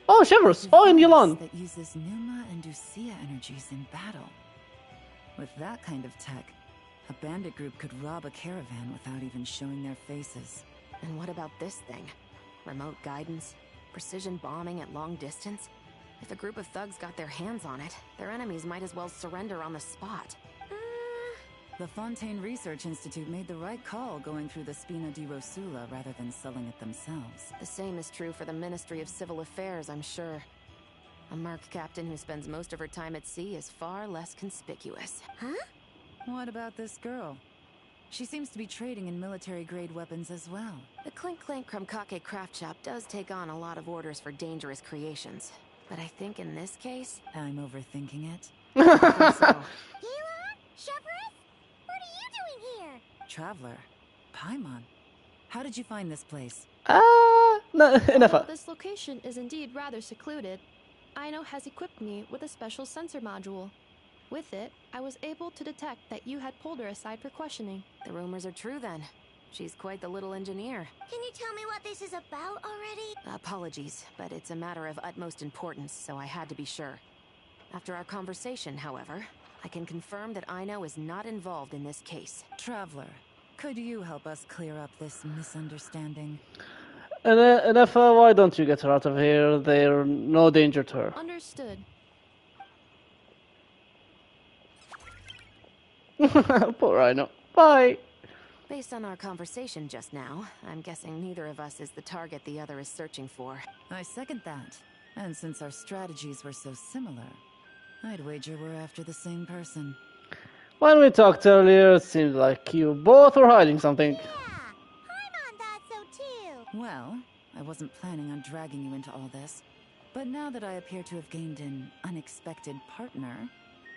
Oh, Shivers! Oh, and Yulon! That uses Numa and Ducia energies in battle. With that kind of tech, a bandit group could rob a caravan without even showing their faces. And what about this thing? Remote guidance? Precision bombing at long distance? If a group of thugs got their hands on it, their enemies might as well surrender on the spot. The Fontaine Research Institute made the right call going through the Spina di Rosula rather than selling it themselves. The same is true for the Ministry of Civil Affairs, I'm sure. A merc captain who spends most of her time at sea is far less conspicuous. Huh? What about this girl? She seems to be trading in military-grade weapons as well. The Clink Clink Krumkake craft shop does take on a lot of orders for dangerous creations. But I think in this case... I'm overthinking it. I think so. Gila? Chevrolet? What are you doing here? Traveler. Paimon. How did you find this place? No, enough. Although this location is indeed rather secluded, Aino has equipped me with a special sensor module. With it, I was able to detect that you had pulled her aside for questioning. The rumors are true then. She's quite the little engineer. Can you tell me what this is about already? Apologies, but it's a matter of utmost importance, so I had to be sure. After our conversation, however, I can confirm that Aino is not involved in this case. Traveler, could you help us clear up this misunderstanding? Enough, why don't you get her out of here? There's no danger to her. Understood. Poor Aino. Bye. Based on our conversation just now, I'm guessing neither of us is the target the other is searching for. I second that. And since our strategies were so similar, I'd wager we're after the same person. When we talked earlier, it seemed like you both were hiding something. Paimon thought so too. Well, I wasn't planning on dragging you into all this. But now that I appear to have gained an unexpected partner,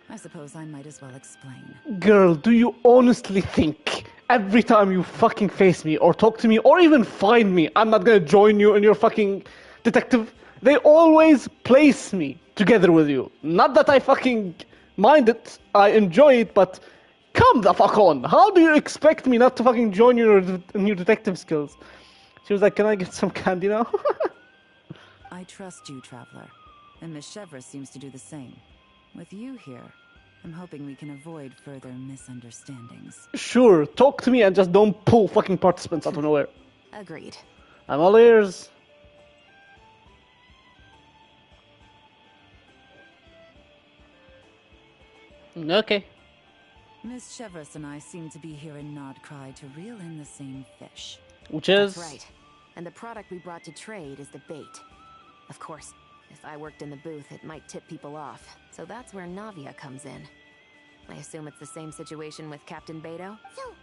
I suppose I might as well explain. Girl, do you honestly think every time you fucking face me or talk to me or even find me, I'm not gonna join you in your fucking detective? They always place me together with you. Not that I fucking mind it, I enjoy it, but come the fuck on. How do you expect me not to fucking join you in your detective skills? She was like, can I get some candy now? I trust you, Traveler. And Miss Chevra seems to do the same. With you here, I'm hoping we can avoid further misunderstandings. Sure, talk to me and just don't pull fucking participants out of nowhere. Agreed. I'm all ears. Okay. Miss Chevros and I seem to be here in Nodcry to reel in the same fish. Which is? That's right. And the product we brought to trade is the bait. Of course, if I worked in the booth, it might tip people off. So that's where Navia comes in. I assume it's the same situation with Captain Beto? So,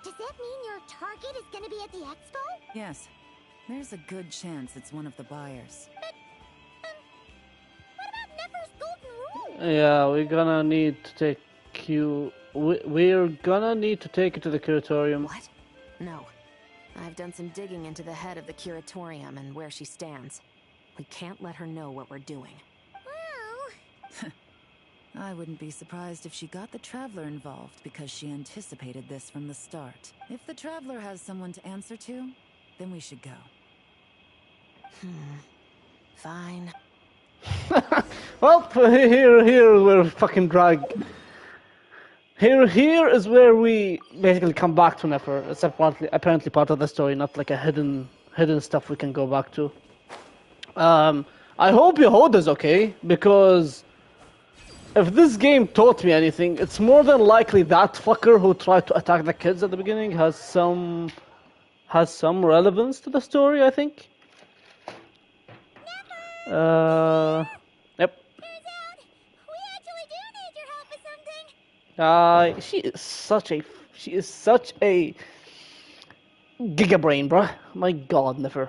does that mean your target is gonna be at the expo? Yes. There's a good chance it's one of the buyers. What about Nefer's golden rule? Yeah, we're gonna need to take you. We're gonna need to take you to the curatorium. What? No. I've done some digging into the head of the curatorium and where she stands. We can't let her know what we're doing. Well... I wouldn't be surprised if she got the Traveler involved because she anticipated this from the start. If the Traveler has someone to answer to, then we should go. Fine. Well, here we're fucking drag. Here is where we basically come back to Nefer. It's apparently part of the story, not like a hidden stuff we can go back to. I hope Yehuda's okay, because if this game taught me anything, it's more than likely that fucker who tried to attack the kids at the beginning has some relevance to the story, I think. Yep. Turns out, we actually do need your help with something. She is such a gigabrain, bruh. My god, Nefer.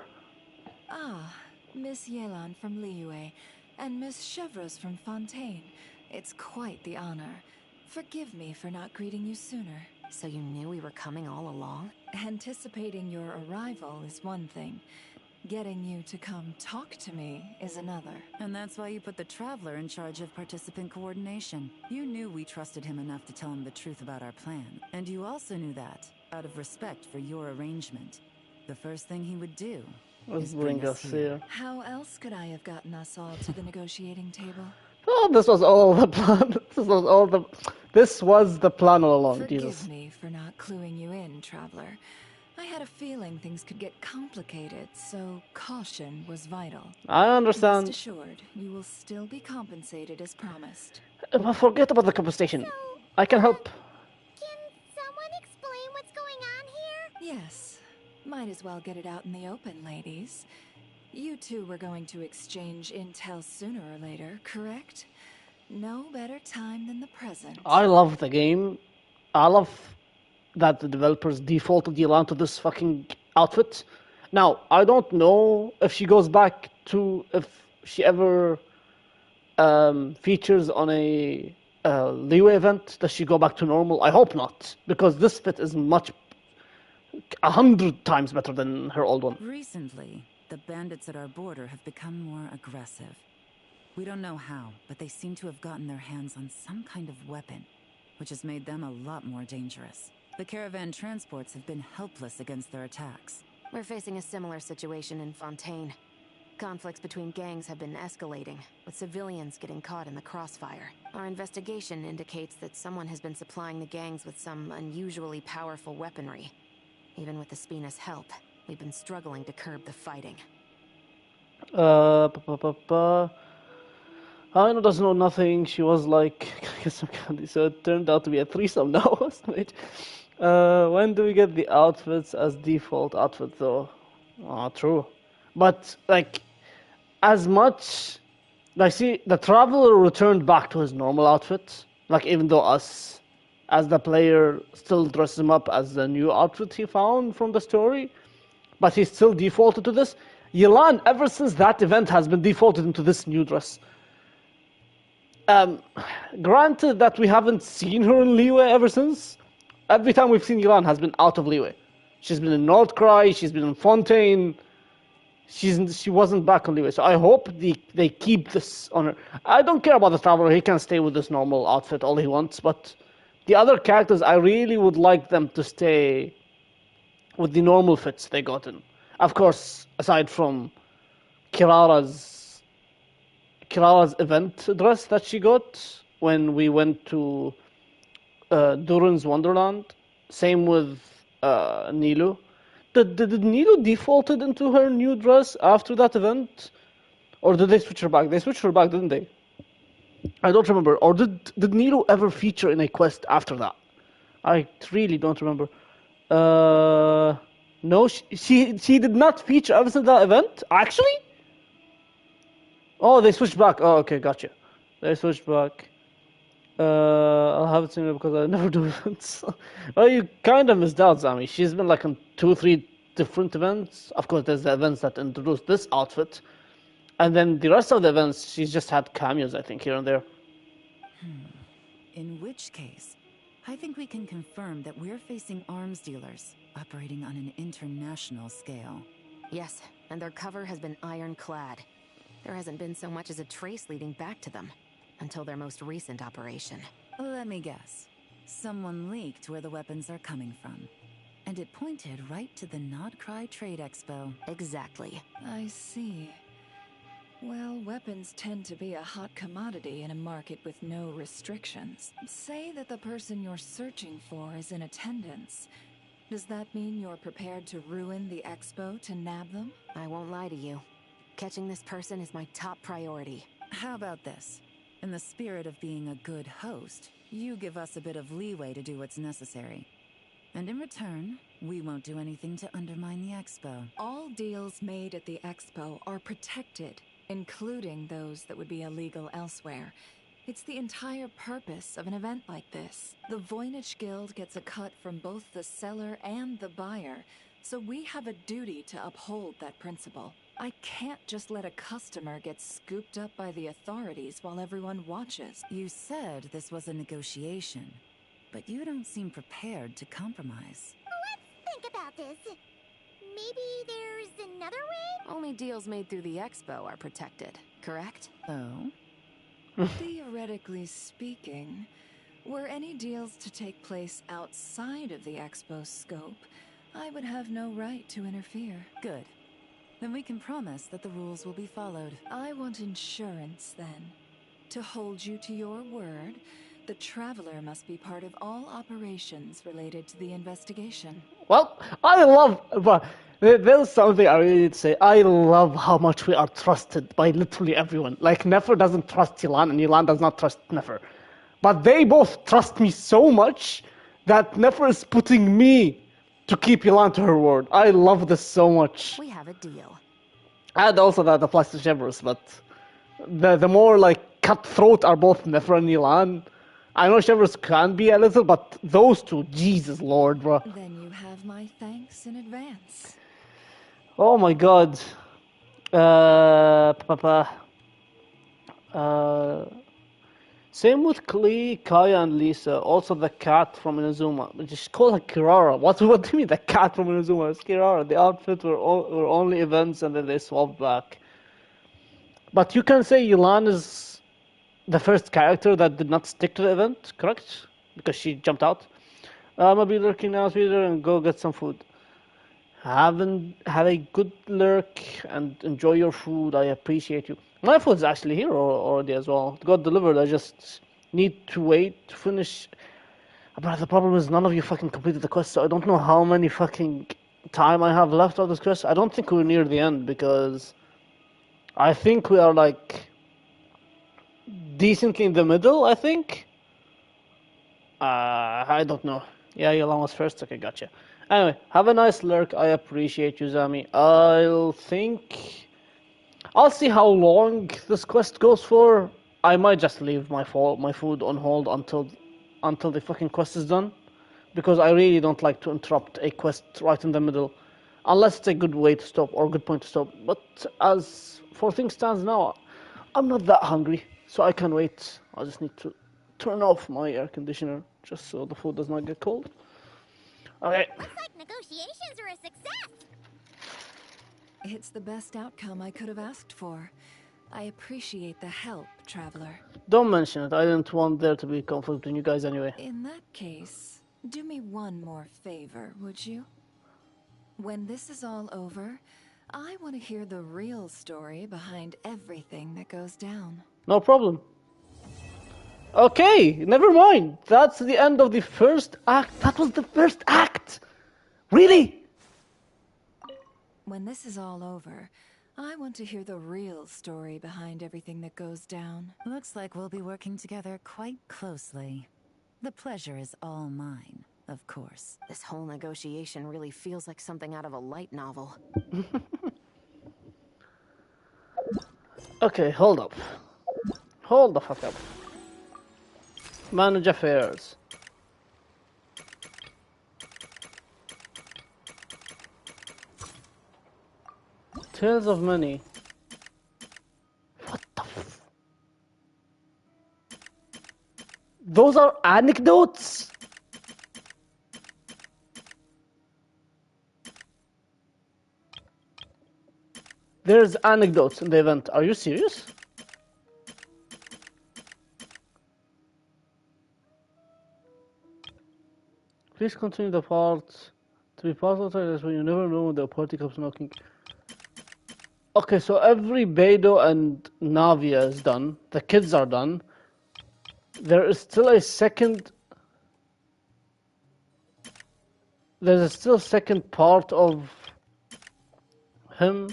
Ah, Miss Yelan from Liyue, and Miss Chevros from Fontaine. It's quite the honor. Forgive me for not greeting you sooner. So you knew we were coming all along? Anticipating your arrival is one thing. Getting you to come talk to me is another. And that's why you put the Traveler in charge of participant coordination. You knew we trusted him enough to tell him the truth about our plan. And you also knew that, out of respect for your arrangement, the first thing he would do is bring us here. How else could I have gotten us all to the negotiating table? Oh, this was all the plan. This was the plan all along. Forgive Jesus. me for not cluing you in, Traveler. I had a feeling things could get complicated, so caution was vital. I understand. Rest assured, you will still be compensated as promised. Forget about the compensation. I can help. Can someone explain what's going on here? Yes. Might as well get it out in the open, ladies. You two were going to exchange intel sooner or later, correct? No better time than the present. I love the game. I love that the developers defaulted Yelan to this fucking outfit. Now, I don't know if she goes back to, if she ever features on a Liyue event. Does she go back to normal? I hope not, because this fit is 100 times better than her old one. Recently, the bandits at our border have become more aggressive. We don't know how, but they seem to have gotten their hands on some kind of weapon, which has made them a lot more dangerous. The caravan transports have been helpless against their attacks. We're facing a similar situation in Fontaine. Conflicts between gangs have been escalating, with civilians getting caught in the crossfire. Our investigation indicates that someone has been supplying the gangs with some unusually powerful weaponry. Even with the Spina's help, we've been struggling to curb the fighting. Aino doesn't know nothing. She was like, get some candy, so it turned out to be a threesome now. When do we get the outfits as default outfit, though? Oh, true. But, like, as much... Like, see, the Traveler returned back to his normal outfit. Like, even though us, as the player, still dresses him up as the new outfit he found from the story. But he still defaulted to this. Yelan, ever since that event, has been defaulted into this new dress. Granted that we haven't seen her in Liyue ever since. Every time we've seen Yelan has been out of Liyue. She's been in Nordcry, she's been in Fontaine. She wasn't back on Liyue, so I hope they keep this on her. I don't care about the Traveler, he can stay with this normal outfit all he wants, but the other characters, I really would like them to stay with the normal fits they got in. Of course, aside from Kirara's event dress that she got when we went to Durin's Wonderland. Same with Nilou. Did Nilou defaulted into her new dress after that event? Or did they switch her back? They switched her back, didn't they? I don't remember. Or did Nero ever feature in a quest after that? I really don't remember. No, she did not feature ever since that event. Actually. Oh, they switched back. Oh, okay, gotcha. They switched back. I'll have it seen because I never do events. Well, you kind of missed out, Zami. She's been like on 2 or 3 different events. Of course, there's the events that introduced this outfit. And then the rest of the events, she's just had cameos, I think, here and there. In which case, I think we can confirm that we're facing arms dealers operating on an international scale. Yes, and their cover has been ironclad. There hasn't been so much as a trace leading back to them. Until their most recent operation. Let me guess. Someone leaked where the weapons are coming from. And it pointed right to the Nodcry Trade Expo. Exactly. I see. Well, weapons tend to be a hot commodity in a market with no restrictions. Say that the person you're searching for is in attendance. Does that mean you're prepared to ruin the expo to nab them? I won't lie to you. Catching this person is my top priority. How about this? In the spirit of being a good host, you give us a bit of leeway to do what's necessary. And in return, we won't do anything to undermine the expo. All deals made at the expo are protected, including those that would be illegal elsewhere. It's the entire purpose of an event like this. The Voynich Guild gets a cut from both the seller and the buyer, so we have a duty to uphold that principle. I can't just let a customer get scooped up by the authorities while everyone watches. You said this was a negotiation, but you don't seem prepared to compromise. Let's think about this. Maybe there's another way? Only deals made through the expo are protected, correct? Oh? Theoretically speaking, were any deals to take place outside of the expo's scope, I would have no right to interfere. Good. Then we can promise that the rules will be followed. I want insurance, then. To hold you to your word, the Traveler must be part of all operations related to the investigation. Well, but there's something I really need to say. I love how much we are trusted by literally everyone. Like, Nefer doesn't trust Yelan, and Yelan does not trust Nefer. But they both trust me so much that Nefer is putting me to keep Yelan to her word. I love this so much. We have a deal. And also that applies to Shivers, but the more like cutthroat are both Nefer and Yelan. I know Shivers can be a little, but those two, Jesus Lord, bro. Then you have my thanks in advance. Oh my God. Same with Klee, Kaya, and Lisa. Also the cat from Inazuma. Just call her Kirara. What do you mean the cat from Inazuma? It's Kirara. The outfit were only events and then they swapped back. But you can say Yelan is the first character that did not stick to the event, correct? Because she jumped out. I'm gonna be lurking now, Peter, and go get some food. Have a good lurk and enjoy your food. I appreciate you. My food's actually here already as well. It got delivered. I just need to wait to finish. But the problem is none of you fucking completed the quest, so I don't know how many fucking time I have left of this quest. I don't think we're near the end because I think we are like decently in the middle, I think. I don't know. Yeah, Yelan was first. Okay, gotcha. Anyway, have a nice lurk. I appreciate you, Zami. I'll see how long this quest goes for. I might just leave my food on hold until the fucking quest is done, because I really don't like to interrupt a quest right in the middle, unless it's a good way to stop or a good point to stop. But as for things stands now, I'm not that hungry, so I can wait. I just need to turn off my air conditioner just so the food does not get cold. Okay. Looks like negotiations are a success. It's the best outcome I could have asked for. I appreciate the help, Traveler. Don't mention it. I didn't want there to be conflict between you guys anyway. In that case, do me one more favor, would you? When this is all over, I want to hear the real story behind everything that goes down. No problem. Okay, never mind. That's the end of the first act. That was the first act. Really? When this is all over, I want to hear the real story behind everything that goes down. Looks like we'll be working together quite closely. The pleasure is all mine, of course. This whole negotiation really feels like something out of a light novel. Okay, hold up. Hold the fuck up. Manage affairs. Tales of money. What the f... Those are anecdotes? There's anecdotes in the event. Are you serious? Please continue the part to be part of it when you never know when the party comes knocking. Okay, so every Beidou and Navia is done. The kids are done. There is still a second... There's a still second part of him.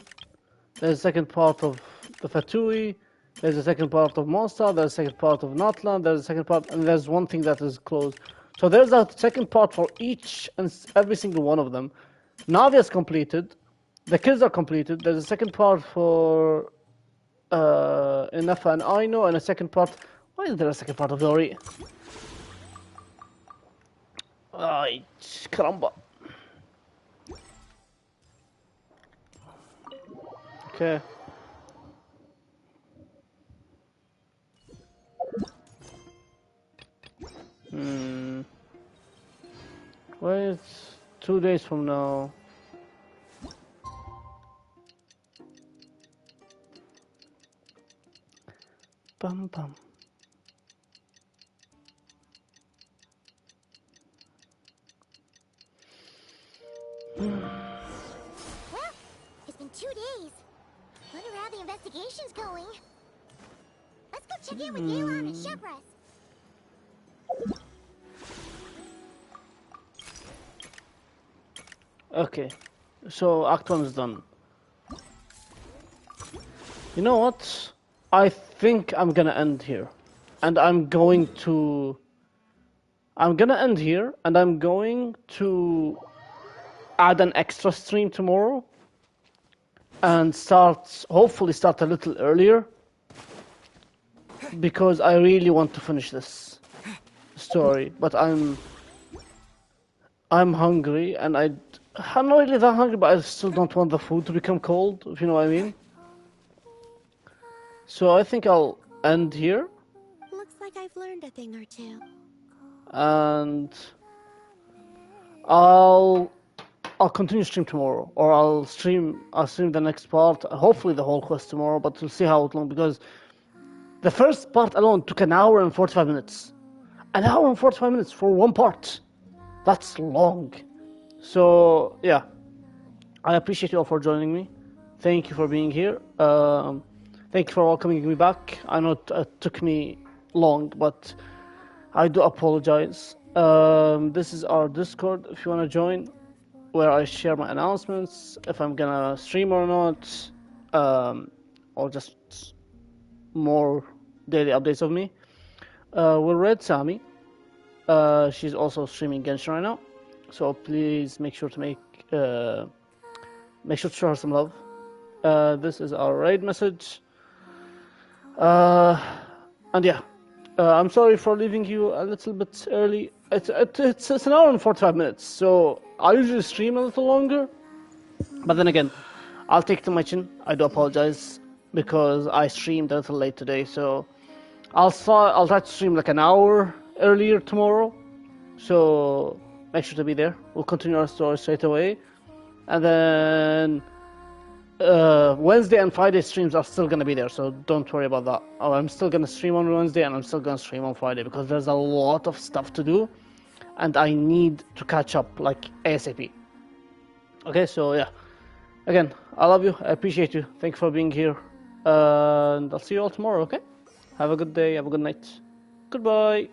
There's a second part of the Fatui. There's a second part of Monster. There's a second part of Natlan. There's a second part, and there's one thing that is closed. So there's a second part for each and every single one of them. Navia's completed. The kids are completed. There's a second part for Inafa and Aino, and a second part. Why is there a second part of Dori? Ay, caramba. Okay. Well, it's 2 days from now. Bum bum. Well, it's been 2 days. Wonder how the investigation's going. Let's go check in with Yelan and Shepras. Okay, so Act 1 is done. You know what? I think I'm gonna end here. And I'm gonna end here, and I'm going to add an extra stream tomorrow. And hopefully start a little earlier. Because I really want to finish this story. But I'm hungry, and I'm not really that hungry, but I still don't want the food to become cold, if you know what I mean. So I think I'll end here. Looks like I've learned a thing or two. And I'll continue stream tomorrow, or I'll stream the next part, hopefully the whole quest tomorrow, but we'll see how long, because the first part alone took an hour and 45 minutes. An hour and 45 minutes for one part. That's long. So, yeah. I appreciate you all for joining me. Thank you for being here. Thank you for welcoming me back. I know it took me long, but I do apologize. This is our Discord if you want to join, where I share my announcements, if I'm gonna stream or not, or just more daily updates of me. We're Red Sammy. She's also streaming Genshin right now, so please make sure to show her some love. This is our raid message. And yeah, I'm sorry for leaving you a little bit early. It's an hour and 45 minutes, so I usually stream a little longer. But then again, I'll take it to my chin. I do apologize because I streamed a little late today, so I'll try to stream like an hour earlier tomorrow. So make sure to be there. We'll continue our story straight away, and then Wednesday and Friday streams are still gonna be there, so don't worry about that. I'm still gonna stream on Wednesday and I'm still gonna stream on Friday because there's a lot of stuff to do, and I need to catch up like ASAP. Okay, so yeah. Again, I love you. I appreciate you. Thank you for being here, and I'll see you all tomorrow. Okay. Have a good day. Have a good night. Goodbye.